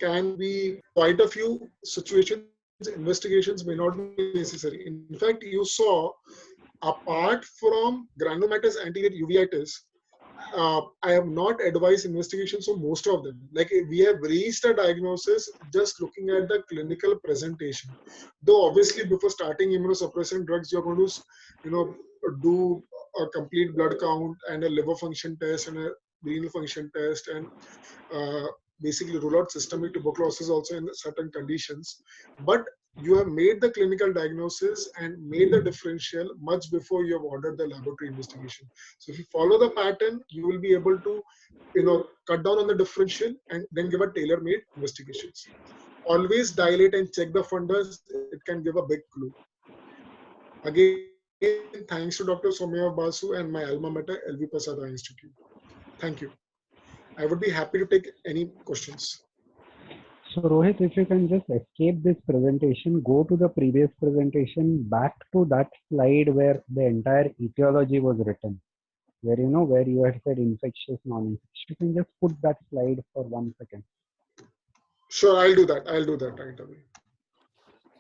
can be quite a few situations. Investigations may not be necessary. In fact, you saw, apart from granulomatous anterior uveitis, I have not advised investigations for most of them. Like we have reached a diagnosis just looking at the clinical presentation. Though obviously before starting immunosuppressant drugs, you're going to, do a complete blood count and a liver function test and a renal function test, and basically rule out systemic tuberculosis also in certain conditions. But you have made the clinical diagnosis and made the differential much before you have ordered the laboratory investigation. So if you follow the pattern, you will be able to, cut down on the differential and then give a tailor-made investigations. Always dilate and check the fundus. It can give a big clue. Again, thanks to Dr. Somya Basu and my alma mater, LV Prasad Eye Institute. Thank you. I would be happy to take any questions. So Rohit, if you can just escape this presentation, go to the previous presentation, back to that slide where the entire etiology was written, where where you had said infectious, non-infectious. You can just put that slide for 1 second. Sure, I'll do that right away.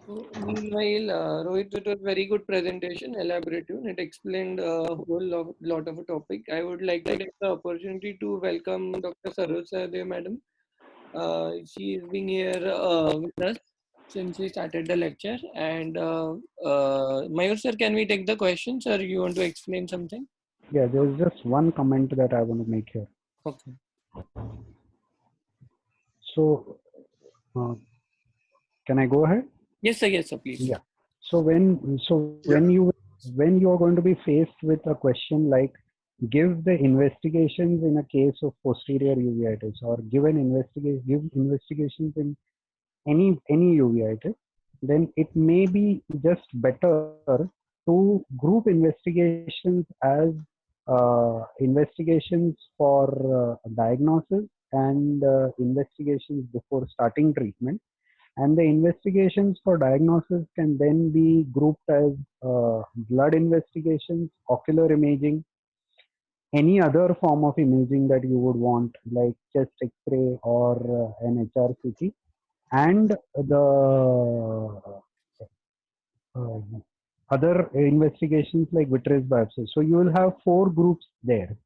So, meanwhile, Rohit, it was very good presentation, elaborative. It explained a whole lot of a topic. I would like to take the opportunity to welcome Dr. Saroj Sahadeo, madam. She has been here with us since we started the lecture. And Mayur sir, can we take the questions, or you want to explain something? Yeah, there's just one comment that I want to make here. Okay. So, can I go ahead? Yes, sir. Yes, sir. Please. Yeah. So when you are going to be faced with a question like give the investigations in a case of posterior uveitis, or give investigations in any uveitis, then it may be just better to group investigations as investigations for diagnosis and investigations before starting treatment. And the investigations for diagnosis can then be grouped as blood investigations, ocular imaging, any other form of imaging that you would want, like chest X-ray or an HRCT, and the uh, other investigations like vitreous biopsy. So you will have four groups there.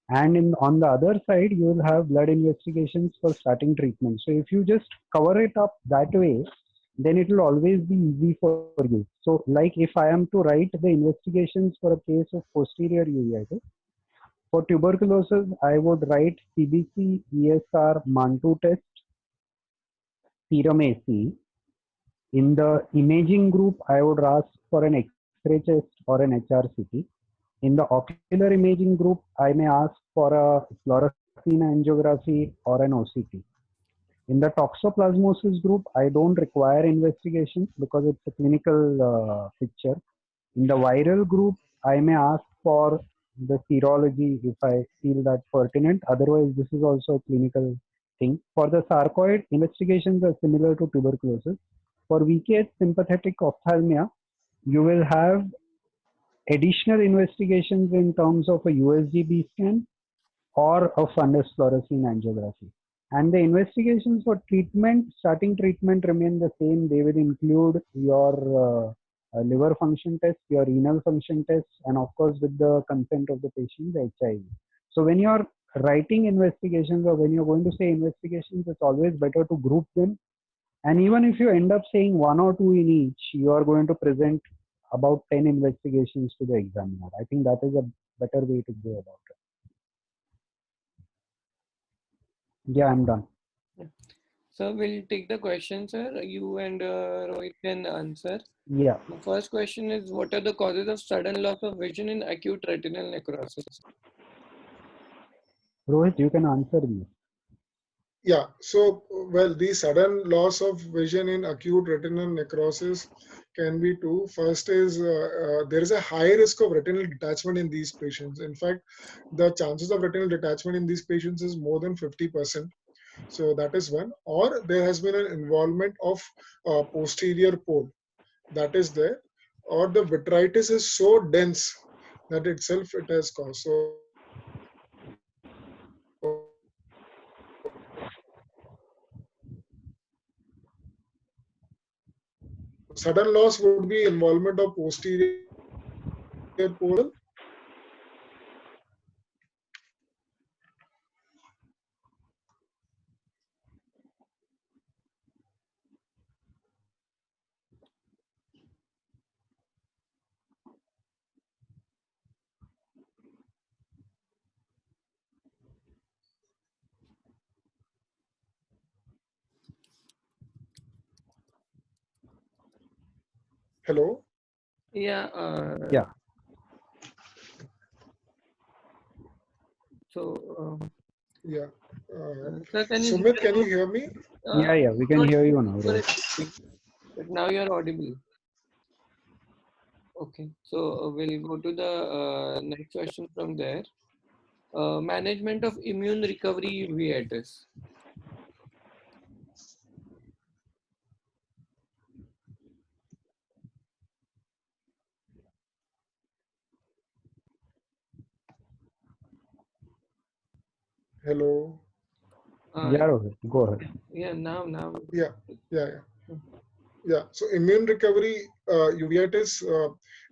And on the other side, you will have blood investigations for starting treatment. So if you just cover it up that way, then it will always be easy for you. So like if I am to write the investigations for a case of posterior uveitis, for tuberculosis, I would write CBC, ESR, Mantoux test, serum AC. In the imaging group, I would ask for an X-ray test or an HRCT. In the ocular imaging group, I may ask for a fluorescein angiography or an OCT. In the toxoplasmosis group, I don't require investigations because it's a clinical picture. In the viral group, I may ask for the serology if I feel that pertinent. Otherwise, this is also a clinical thing. For the sarcoid, investigations are similar to tuberculosis. For VKH sympathetic ophthalmia, you will have additional investigations in terms of a USGB scan or a fundus fluorescein angiography. And the investigations for treatment, starting treatment remain the same. They will include your liver function test, your renal function test, and of course with the consent of the patient, the HIV. So when you're writing investigations or when you're going to say investigations, it's always better to group them. And even if you end up saying one or two in each, you are going to present about 10 investigations to the examiner. I think that is a better way to go about it. Yeah, I'm done. So we'll take the question, sir. You and Rohit can answer. Yeah. The first question is, what are the causes of sudden loss of vision in acute retinal necrosis? Rohit, you can answer me. Yeah, so, well, the sudden loss of vision in acute retinal necrosis can be two. First is there is a high risk of retinal detachment in these patients. In fact, the chances of retinal detachment in these patients is more than 50%. So that is one. Or there has been an involvement of posterior pole that is there, or the vitritis is so dense that itself it has caused. So sudden loss would be involvement of posterior pole. Hello? Yeah. Yeah. So, Yeah. sir, can you Sumit, can you hear me? Yeah, we can hear you now, Rohit. But now you're audible. Okay, so we'll go to the next question from there. Management of immune recovery uveitis. Hello? Yeah, Rohit, go ahead. Yeah, now. Yeah. So immune recovery uveitis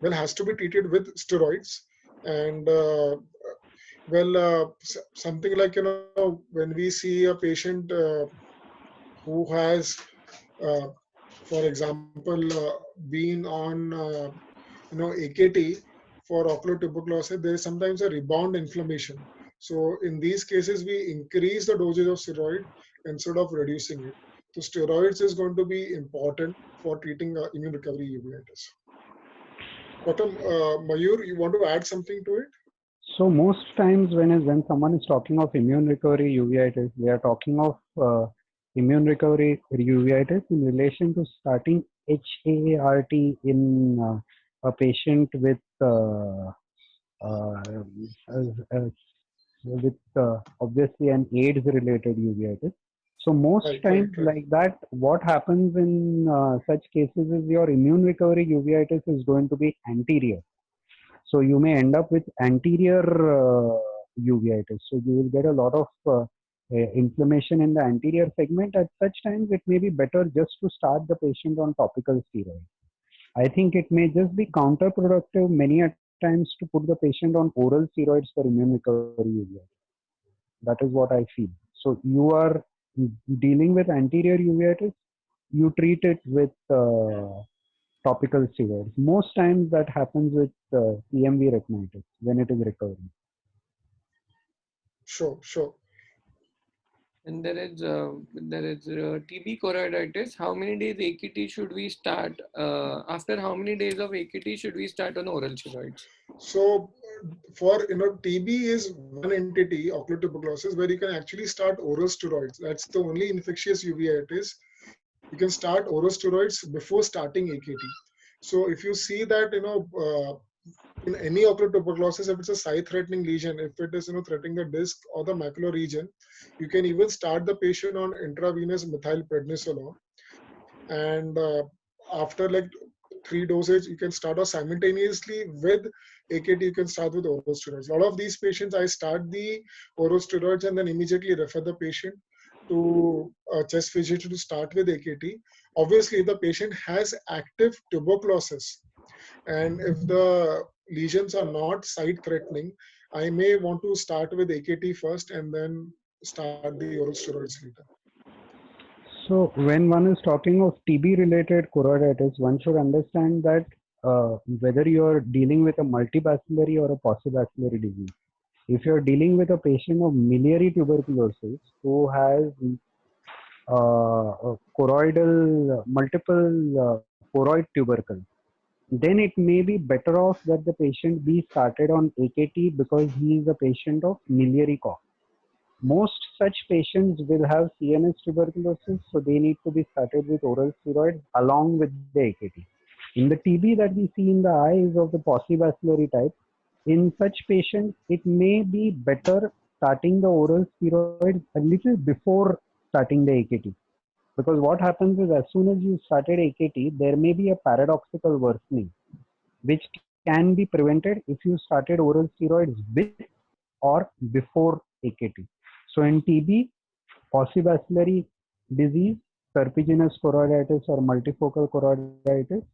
well has to be treated with steroids, and something like when we see a patient who has for example been on AKT for ocular tuberculosis, there is sometimes a rebound inflammation. So in these cases we increase the dosage of steroid instead of reducing it. So steroids is going to be important for treating immune recovery uveitis. Dr. Mayur, you want to add something to it? So most times when someone is talking of immune recovery uveitis, they are talking of immune recovery uveitis in relation to starting HAART in a patient with obviously an AIDS related uveitis. So most times like that, what happens in such cases is your immune recovery uveitis is going to be anterior. So you may end up with anterior uveitis. So you will get a lot of inflammation in the anterior segment. At such times, it may be better just to start the patient on topical steroids. I think it may just be counterproductive many a times to put the patient on oral steroids for immune recovery uveitis. That is what I feel. So you are dealing with anterior uveitis, you treat it with topical steroids. Most times that happens with CMV retinitis when it is recurring. Sure. And there is TB choroiditis. How many days AKT should we start? After how many days of AKT should we start on oral steroids? So for TB is one entity, ocular tuberculosis, where you can actually start oral steroids. That's the only infectious uveitis. You can start oral steroids before starting AKT. So if you see that in any ocular tuberculosis, if it's a sight-threatening lesion, if it is threatening the disc or the macular region, you can even start the patient on intravenous methylprednisolone, and after like 3 dosage, you can start off simultaneously with AKT. You can start with oral steroids. A lot of these patients, I start the oral steroids and then immediately refer the patient to a chest physician to start with AKT. Obviously, if the patient has active tuberculosis and if the lesions are not sight-threatening, I may want to start with AKT first and then start the oral steroids later. So when one is talking of TB-related choroiditis, one should understand that whether you are dealing with a multibacillary or a paucibacillary disease. If you are dealing with a patient of miliary tuberculosis who has multiple choroid tubercle, then it may be better off that the patient be started on AKT because he is a patient of miliary cough. Most such patients will have CNS tuberculosis, so they need to be started with oral steroids along with the AKT. In the TB that we see in the eye is of the paucibacillary type. In such patients, it may be better starting the oral steroids a little before starting the AKT. Because what happens is as soon as you started AKT, there may be a paradoxical worsening, which can be prevented if you started oral steroids with or before AKT. So in TB, paucibacillary disease, serpiginous choroiditis or multifocal choroiditis,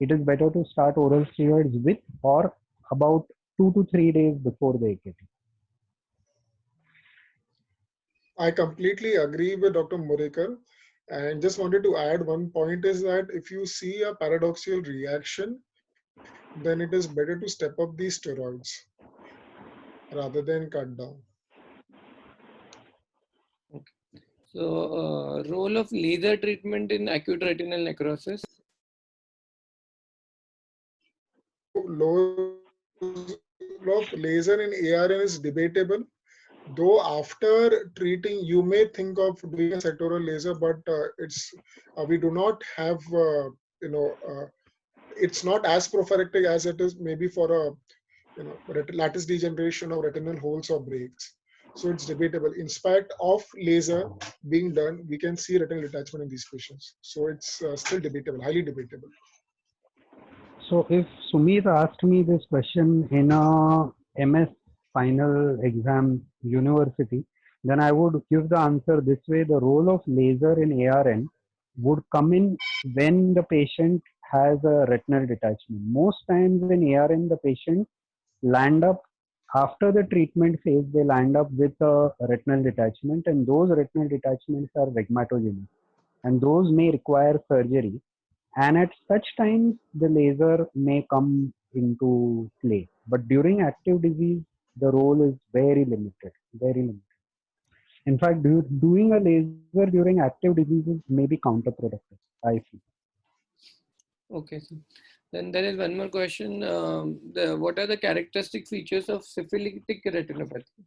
it is better to start oral steroids with or about 2 to 3 days before the AKT. I completely agree with Dr. Murikar, and just wanted to add one point is that if you see a paradoxical reaction, then it is better to step up these steroids rather than cut down. Okay. So role of laser treatment in acute retinal necrosis. Role of laser in ARN is debatable. Though after treating, you may think of doing a sectoral laser, but we do not have it's not as prophylactic as it is maybe for a lattice degeneration of retinal holes or breaks. So it's debatable. In spite of laser being done, we can see retinal detachment in these patients. So it's still debatable, highly debatable. So if Sumit asked me this question in a MS final exam university, then I would give the answer this way. The role of laser in ARN would come in when the patient has a retinal detachment. Most times in ARN, the patient land up after the treatment phase, they land up with a retinal detachment, and those retinal detachments are rhegmatogenic, and those may require surgery. And at such times, the laser may come into play. But during active disease, the role is very limited, very limited. In fact, doing a laser during active diseases may be counterproductive, I feel. Okay, sir. Then there is one more question. What are the characteristic features of syphilitic retinopathy?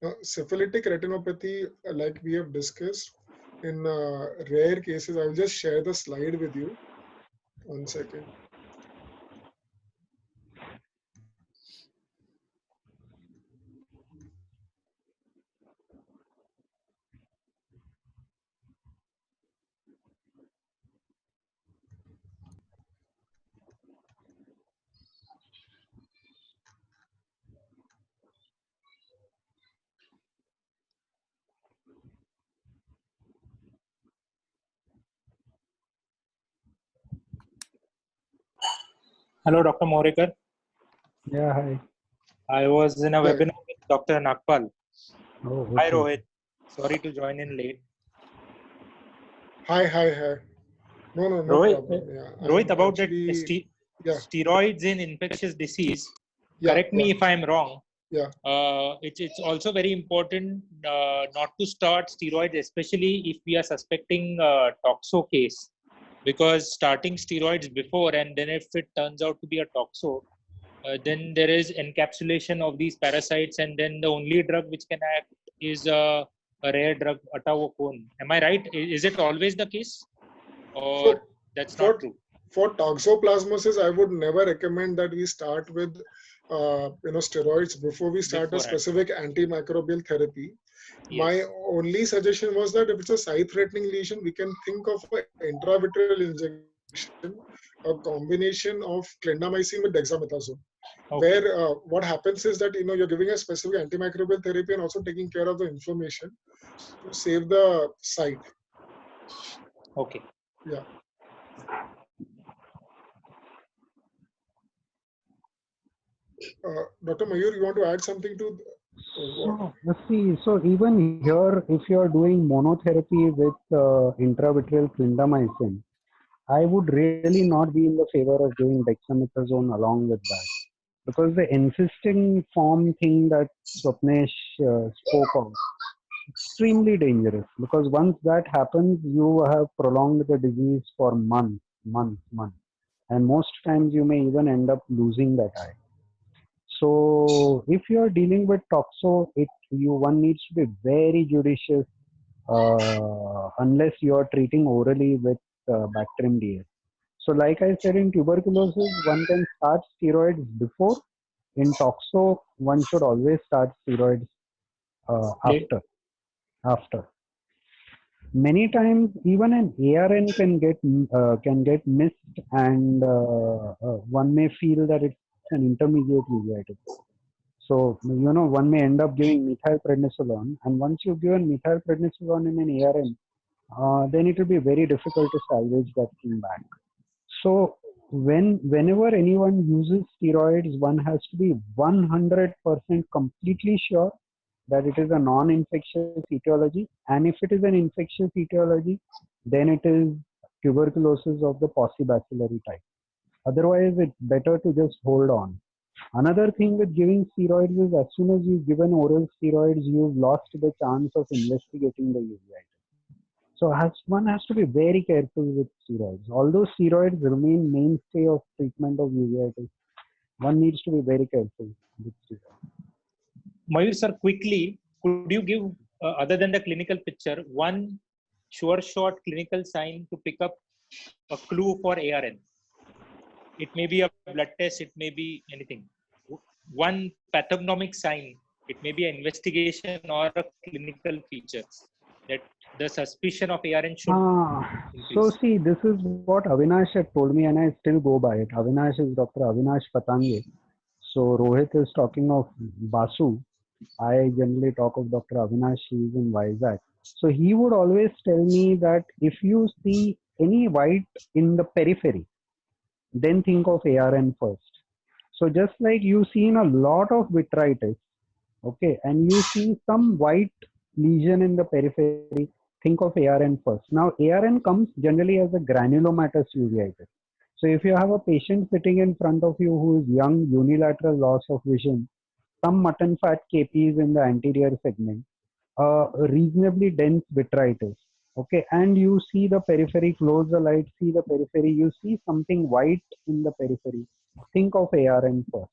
Uh, Syphilitic retinopathy, like we have discussed, in rare cases, I will just share the slide with you. 1 second. Hello, Dr. Morekar. Yeah, hi. I was in a Yeah. webinar with Dr. Nagpal. Oh, Hi, okay. Rohit. Sorry to join in late. Hi. No Rohit, problem. Yeah, Rohit, I'm about that actually, yeah, steroids in infectious disease, yeah, correct me if I'm wrong. yeah. It's also very important not to start steroids, especially if we are suspecting toxo case, because starting steroids before and then if it turns out to be a toxo, then there is encapsulation of these parasites, and then the only drug which can act is a rare drug, atavocone. Am I right? Is it always the case, or So that's for not true? for toxoplasmosis, I would never recommend that we start with steroids before we start a Beforehand. specific antimicrobial therapy. My Yes. only suggestion was that if it's a sight-threatening lesion, we can think of an intravitreal injection, a combination of clindamycin with dexamethasone. Okay. Where what happens is that you're giving a specific antimicrobial therapy and also taking care of the inflammation to save the sight. Okay. Yeah. Dr. Mayur, you want to add something to what? So, let's see, so even here, if you are doing monotherapy with intravitreal clindamycin, I would really not be in the favor of doing dexamethasone along with that. Because the insisting form thing that Swapnesh spoke of, extremely dangerous. Because once that happens, you have prolonged the disease for months. And most times you may even end up losing that eye. So if you are dealing with toxo, one needs to be very judicious unless you are treating orally with Bactrim DS. So like I said, in tuberculosis, one can start steroids before. In toxo, one should always start steroids after. Many times, even an ARN can get missed, and one may feel that it's an intermediate uveitis. So one may end up giving methylprednisolone, and once you've given methylprednisolone in an ARN, then it will be very difficult to salvage that thing back. So whenever anyone uses steroids, one has to be 100% completely sure that it is a non-infectious etiology, and if it is an infectious etiology, then it is tuberculosis of the paucibacillary type. Otherwise, it's better to just hold on. Another thing with giving steroids is as soon as you've given oral steroids, you've lost the chance of investigating the uveitis. So one has to be very careful with steroids. Although steroids remain mainstay of treatment of uveitis, one needs to be very careful with steroids. Mayur sir, quickly, could you give, other than the clinical picture, one sure shot clinical sign to pick up a clue for ARN? It may be a blood test, it may be anything. One pathognomic sign, it may be an investigation or a clinical feature that the suspicion of ARN should increase. So see, this is what Avinash had told me, and I still go by it. Avinash is Dr. Avinash Patange. So Rohit is talking of Basu. I generally talk of Dr. Avinash. He is in Vizag. So he would always tell me that if you see any white in the periphery, then think of ARN first. So just like you see in a lot of vitritis, okay, and you see some white lesion in the periphery, think of ARN first. Now, ARN comes generally as a granulomatous uveitis. So if you have a patient sitting in front of you who is young, unilateral loss of vision, some mutton fat KPs in the anterior segment, reasonably dense vitritis, okay, and you see the periphery, close the light, see the periphery, you see something white in the periphery, think of ARN first.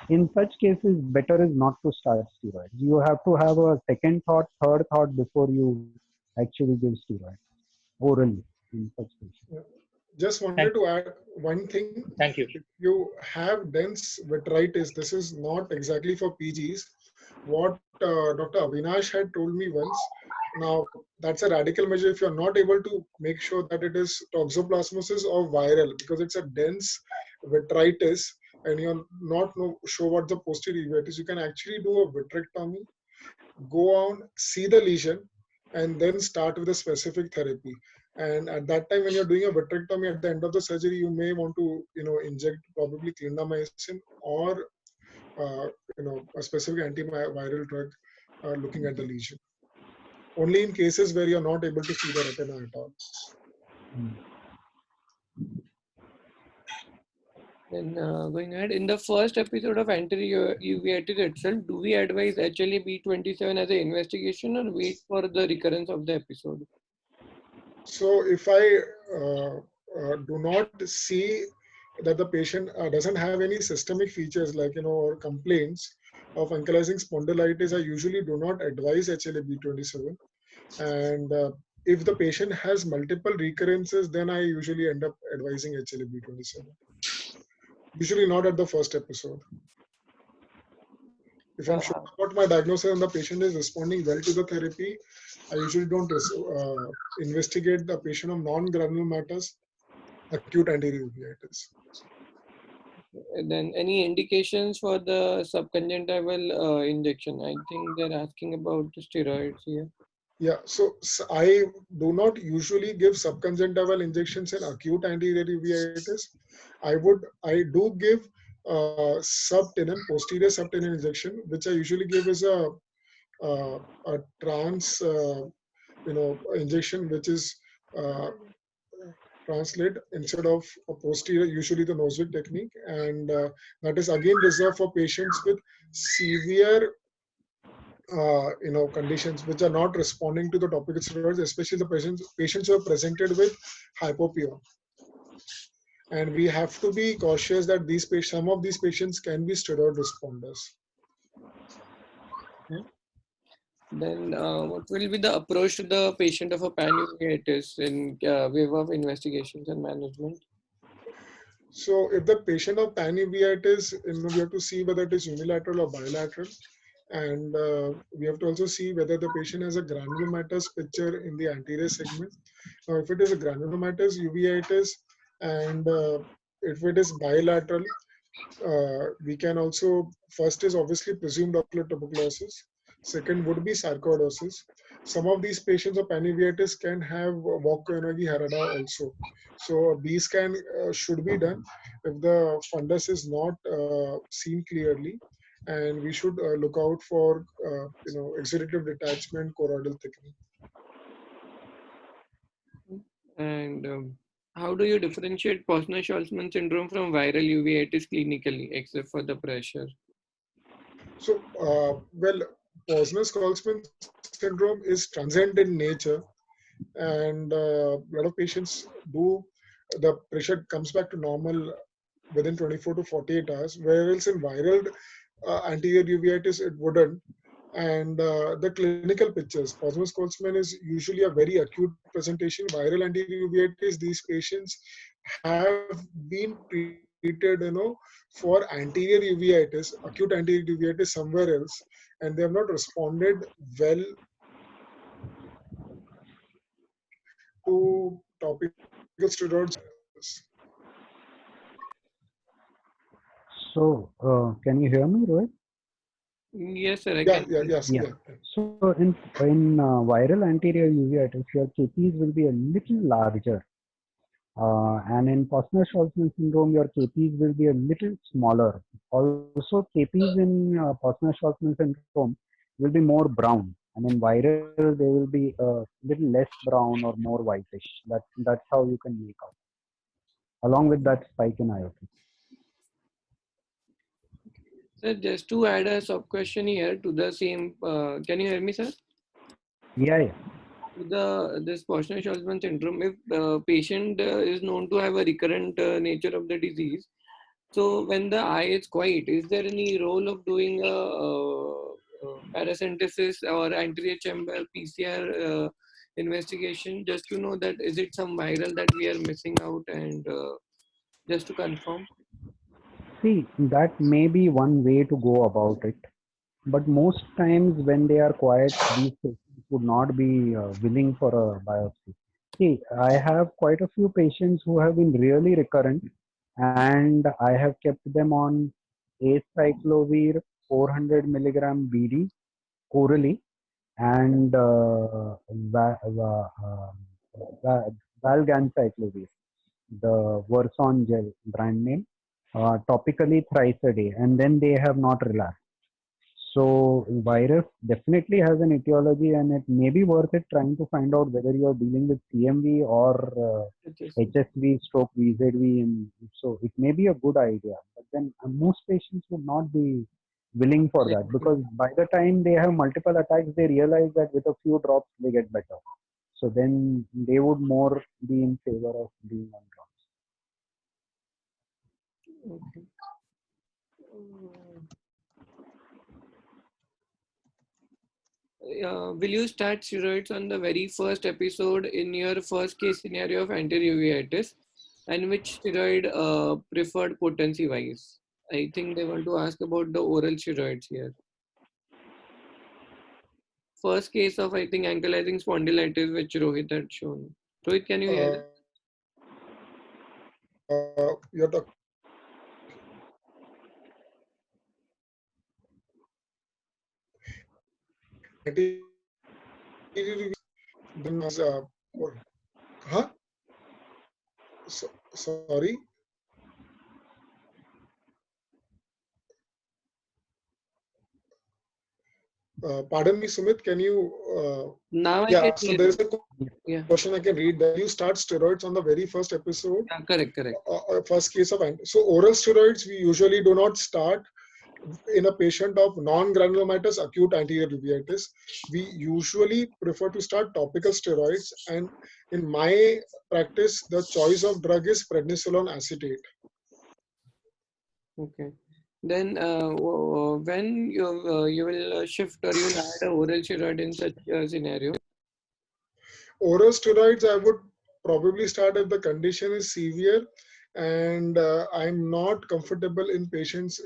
In such cases, better is not to start steroids. You have to have a second thought, third thought before you actually give steroids orally in such cases. Just wanted to add one thing. Thank you. If you have dense vitritis, this is not exactly for PGs. What Dr. Avinash had told me once, now that's a radical measure if you're not able to make sure that it is toxoplasmosis or viral, because it's a dense vitritis and you're not sure what the posterior uveitis, you can actually do a vitrectomy, go on, see the lesion, and then start with a specific therapy. And at that time, when you're doing a vitrectomy at the end of the surgery, you may want to, inject probably clindamycin or, a specific antiviral drug looking at the lesion. Only in cases where you're not able to see the retina at all. Then going ahead, in the first episode of anterior uveitis itself, do we advise HLA-B27 as an investigation or wait for the recurrence of the episode? So if I do not see that the patient doesn't have any systemic features like, or complaints of ankylosing spondylitis, I usually do not advise HLA-B27. And if the patient has multiple recurrences, then I usually end up advising HLA-B27. Usually not at the first episode. If I'm sure about my diagnosis and the patient is responding well to the therapy, I usually don't investigate the patient of non-granulomatous acute anterior uveitis. Then any indications for the subconjunctival injection? I think they're asking about the steroids here. Yeah, so I do not usually give subconjunctival injections in acute anterior uveitis. I do give subtenon, posterior subtenon injection, which I usually give is a trans, injection, which is translate instead of a posterior, usually the Nosvig technique, and that is again reserved for patients with severe conditions which are not responding to the topical steroids, especially the patients who are presented with hypopyon. And we have to be cautious that some of these patients can be steroid responders. Then what will be the approach to the patient of a panuveitis in wave of investigations and management? So if the patient of panuveitis, we have to see whether it is unilateral or bilateral. And we have to also see whether the patient has a granulomatous picture in the anterior segment. Now, if it is a granulomatous uveitis and if it is bilateral, we can also, first is obviously presumed ocular tuberculosis. Second would be sarcoidosis. Some of these patients of panuveitis can have Vogt-Koyanagi Harada also. So a B scan should be done if the fundus is not seen clearly. And we should look out for, exudative detachment, choroidal thickening. And how do you differentiate Posner-Schwarzman syndrome from viral uveitis clinically, except for the pressure? So, Posner-Schwarzman syndrome is transient in nature, and a lot of patients the pressure comes back to normal within 24 to 48 hours, whereas in viral anterior uveitis, it wouldn't. And the clinical pictures, Posner-Schwarzman is usually a very acute presentation. Viral anterior uveitis, these patients have been treated, for anterior uveitis, acute anterior uveitis somewhere else, and they have not responded well to topical steroids. So, can you hear me, Rohit? Yes, sir. I can. Yes. So, in viral anterior uveitis, your KPs will be a little larger. And in Posner-Schwarzman syndrome, your KPs will be a little smaller. Also, KPs in Posner-Schwarzman syndrome will be more brown. and in viral they will be a little less brown or more whitish. That's how you can make out, along with that spike in IOP. Sir, just to add a sub question here to the same, can you hear me, sir? Yeah. This Posner-Schwarzman syndrome, if the patient is known to have a recurrent nature of the disease, so when the eye is quiet, is there any role of doing a paracentesis or anterior chamber PCR investigation just to know that is it some viral that we are missing out, and just to confirm? See, that may be one way to go about it. But most times when they are quiet, these patients would not be willing for a biopsy. See, I have quite a few patients who have been really recurrent, and I have kept them on acyclovir 400 milligram BD orally and valganciclovir, the Verson gel brand name, topically thrice a day, and then they have not relapsed. So virus definitely has an etiology, and it may be worth it trying to find out whether you are dealing with CMV or HSV stroke VZV. And so it may be a good idea, but then most patients would not be willing for that, because by the time they have multiple attacks, they realize that with a few drops they get better. So then they would more be in favor of being on drops. Okay. Will you start steroids on the very first episode in your first case scenario of anterior uveitis, and which steroid preferred potency wise? I think they want to ask about the oral steroids here. First case of, I think, ankylosing spondylitis, which Rohit had shown. Rohit, can you hear? You're talking. Then huh? Sorry. Pardon me, Sumit. Can you? Now I can So hear there is you. a question I can read. That you start steroids on the very first episode. Yeah, correct. First case of so oral steroids we usually do not start in a patient of non-granulomatous acute anterior uveitis. We usually prefer to start topical steroids, and in my practice, the choice of drug is prednisolone acetate. Okay. Then when you will shift or you will add a oral steroid in such a scenario? Oral steroids I would probably start if the condition is severe and I'm not comfortable in patients,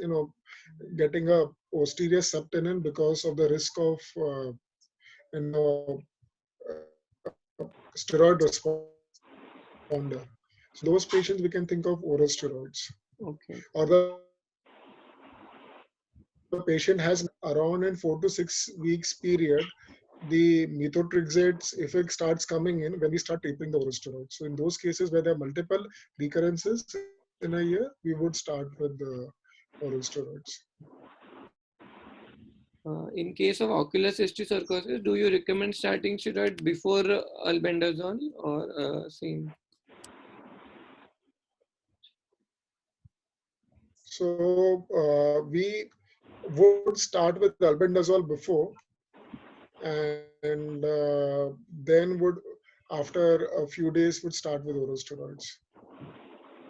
getting a posterior subtenon because of the risk of, steroid responder. So those patients we can think of oral steroids. Okay. Or the patient has around in 4 to 6 weeks period, the methotrexate's effect starts coming in when we start tapering the oral steroids. So in those cases where there are multiple recurrences in a year, we would start with the oral steroids. In case of ocular cysticercosis, do you recommend starting steroid before albendazole or same? So we would start with albendazole before, and then would after a few days would start with oral steroids.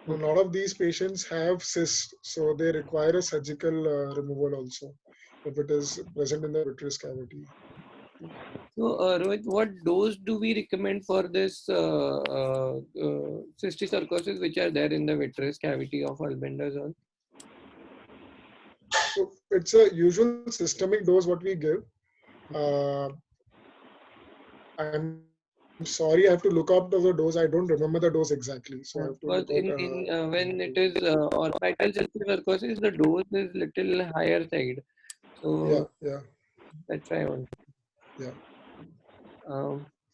A lot of these patients have cysts, so they require a surgical removal also if it is present in the vitreous cavity. So, Rohit, what dose do we recommend for this cysticercosis which are there in the vitreous cavity of albendazole? So it's a usual systemic dose what we give. I'm sorry, I have to look up the dose. I don't remember the dose exactly. So I have to look out, when it is orbital cysticercosis, the dose is little higher side. So yeah. That's why I want. Yeah.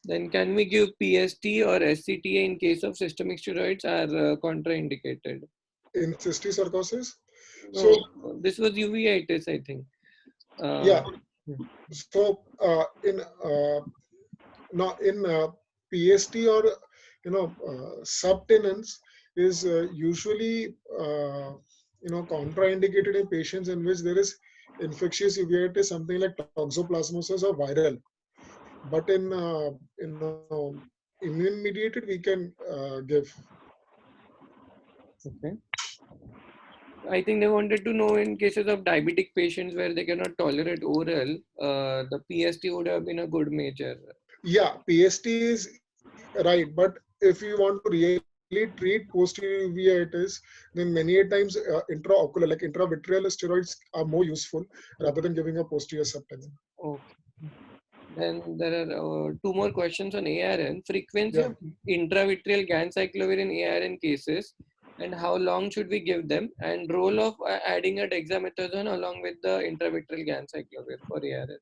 Then can we give PST or SCTA in case of systemic steroids are contraindicated? In cysticercosis? No, so this was uveitis, I think. Yeah. So in PST or subtenance is usually contraindicated in patients in which there is infectious uveitis, something like toxoplasmosis or viral. But in immune mediated, we can give. Okay. I think they wanted to know in cases of diabetic patients where they cannot tolerate oral, the PST would have been a good measure. Yeah, PST is right, but if you want to really treat posterior uveitis, then many a times intraocular, like intravitreal steroids are more useful rather than giving a posterior subtenon. Okay. Then there are two more questions on ARN. Frequency Yeah. of intravitreal ganciclovir in ARN cases, and how long should we give them? And role of adding a dexamethasone along with the intravitreal ganciclovir for ARN.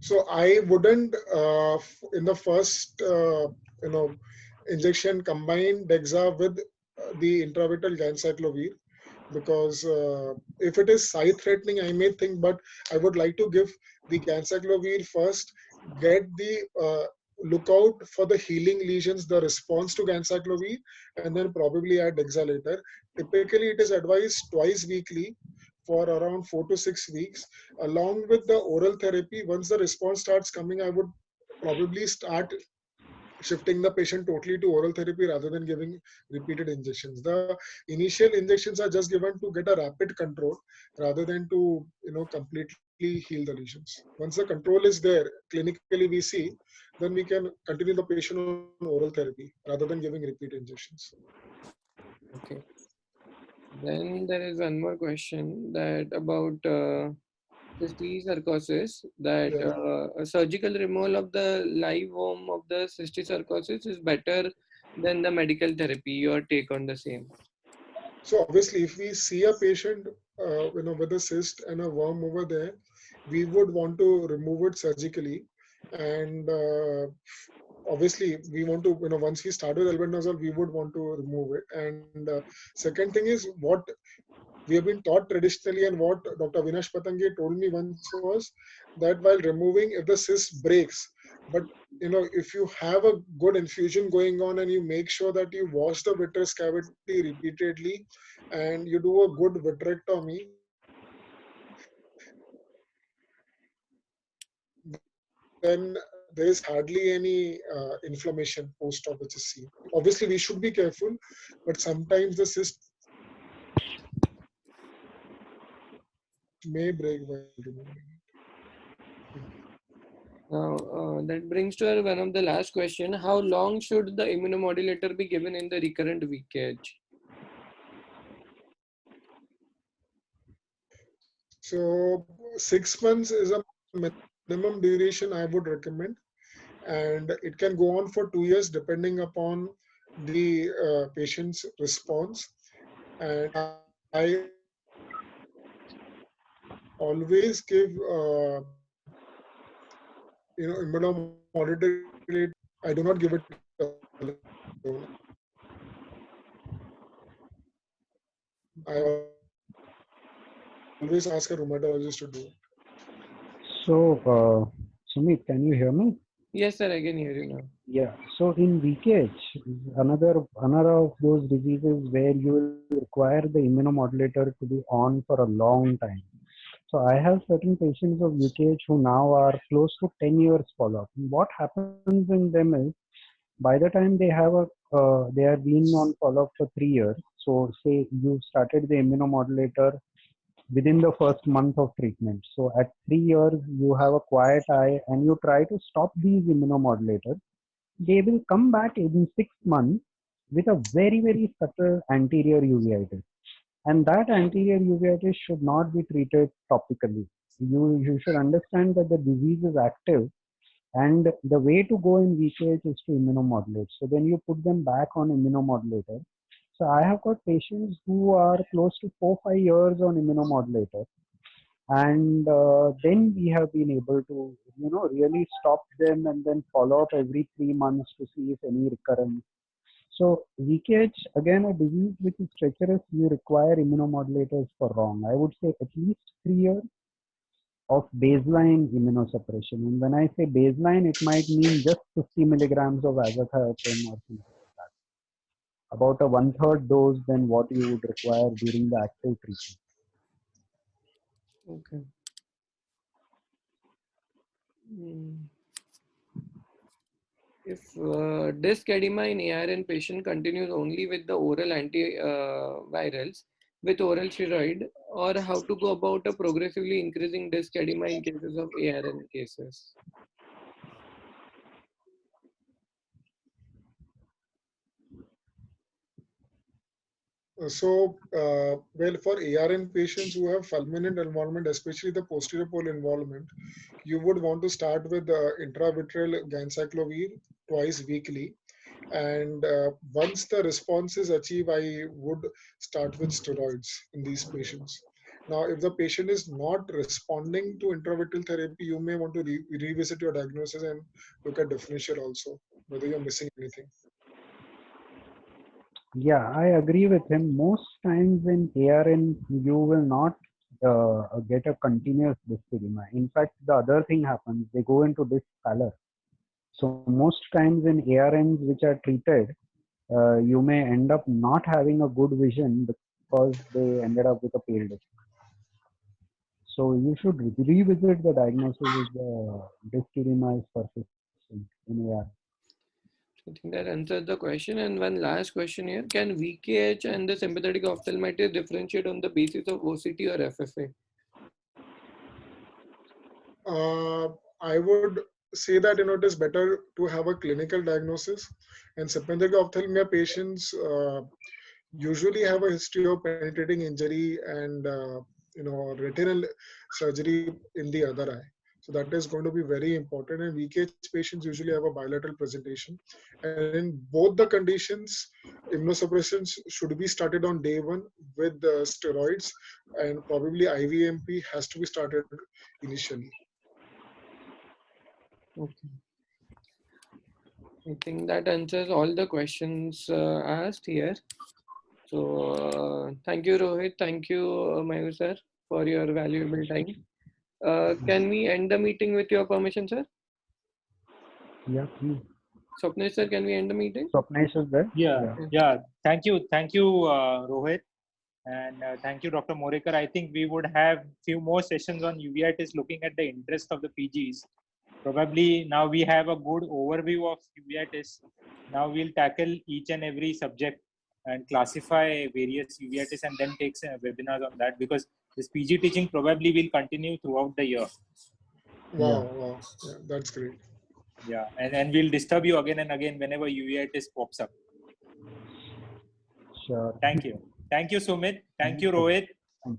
So I wouldn't, in the first, injection combine Dexa with the intravitreal ganciclovir, because if it is side threatening, I may think, but I would like to give the ganciclovir first, get the look out for the healing lesions, the response to ganciclovir, and then probably add Dexa later. Typically, it is advised twice weekly for around 4 to 6 weeks, along with the oral therapy. Once the response starts coming, I would probably start shifting the patient totally to oral therapy rather than giving repeated injections. The initial injections are just given to get a rapid control rather than to completely heal the lesions. Once the control is there, clinically we see, then we can continue the patient on oral therapy rather than giving repeat injections. Okay. Then there is one more question that about cysticercosis, that Yeah. a surgical removal of the live worm of the cysticercosis is better than the medical therapy. Your take on the same? So obviously, if we see a patient, with a cyst and a worm over there, we would want to remove it surgically. And obviously, we want to, once we start with albendazole, we would want to remove it. And second thing is what we have been taught traditionally, and what Dr. Avinash Patangi told me once was that while removing, if the cyst breaks, but if you have a good infusion going on and you make sure that you wash the vitreous cavity repeatedly and you do a good vitrectomy, then there is hardly any inflammation post-op which is seen. Obviously, we should be careful, but sometimes the cyst may break while removing it. Now, that brings to one of the last question. How long should the immunomodulator be given in the recurrent leakage? So 6 months is a minimum duration I would recommend, and it can go on for 2 years depending upon the patient's response. And I always give immunomodulator. I do not give it alone. I always ask a rheumatologist to do it. So, Sumit, can you hear me? Yes, sir, I can hear you now. Yeah. So in leakage, another of those diseases where you will require the immunomodulator to be on for a long time. So I have certain patients of leakage who now are close to 10 years follow-up. What happens in them is, by the time they have they have been on follow-up for 3 years. So say you started the immunomodulator within the first month of treatment. So at 3 years, you have a quiet eye and you try to stop these immunomodulators. They will come back in 6 months with a very, very subtle anterior uveitis. And that anterior uveitis should not be treated topically. You should understand that the disease is active, and the way to go in leakage is to immunomodulate. So then you put them back on immunomodulator. So I have got patients who are close to 4-5 years on immunomodulator, and then we have been able to really stop them and then follow up every 3 months to see if any recurrence. So leakage, again, a disease which is treacherous, you require immunomodulators for long. I would say at least 3 years. of baseline immunosuppression. And when I say baseline, it might mean just 50 milligrams of azathioprine or something like that. About a 1/3 dose than what you would require during the active treatment. Okay. If disc edema in ARN patient continues only with the oral antivirals with oral steroid, or how to go about a progressively increasing disc edema in cases of ARN cases? Well, for ARN patients who have fulminant involvement, especially the posterior pole involvement, you would want to start with intravitreal ganciclovir twice weekly. And once the response is achieved, I would start with steroids in these patients. Now, if the patient is not responding to intravitreal therapy, you may want to revisit your diagnosis and look at differential also, whether you're missing anything. Yeah, I agree with him. Most times in ARN, you will not get a continuous disc edema. In fact, the other thing happens, they go into disc pallor. So most times in ARNs which are treated, you may end up not having a good vision because they ended up with a pale disc. So you should revisit the diagnosis if the disc edema is persistent in ARN. I think that answers the question. And one last question here. Can VKH and the sympathetic ophthalmitis differentiate on the basis of OCT or FFA? I would say that it is better to have a clinical diagnosis. And sympathetic ophthalmia patients usually have a history of penetrating injury and retinal surgery in the other eye. So that is going to be very important. And VKH patients usually have a bilateral presentation. And in both the conditions, immunosuppression should be started on day one with steroids, and probably IVMP has to be started initially. Okay. I think that answers all the questions asked here. So thank you, Rohit. Thank you, Mayur sir, for your valuable time. Can we end the meeting with your permission, sir? Yeah, please. Swapnesh sir, can we end the meeting? Swapnesh is there? Yeah. Thank you, Rohit, and thank you, Dr. Morekar. I think we would have few more sessions on uveitis, looking at the interest of the PGs. Probably now we have a good overview of uveitis. Now we'll tackle each and every subject and classify various uveitis, and then take webinars on that, because this PG teaching probably will continue throughout the year. Wow. Yeah, that's great. Yeah, and we'll disturb you again and again whenever uveitis pops up. Sure. Thank you. Thank you, Sumit. Thank you, Rohit.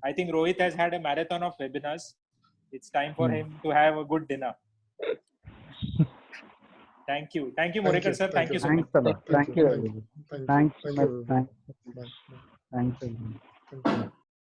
I think Rohit has had a marathon of webinars. It's time for him to have a good dinner. Thank you. Thank you, Morekar sir. Thank you so much. Thanks a lot. Thank you, everyone. Thanks. Thank you. Thanks. Bye. Thanks.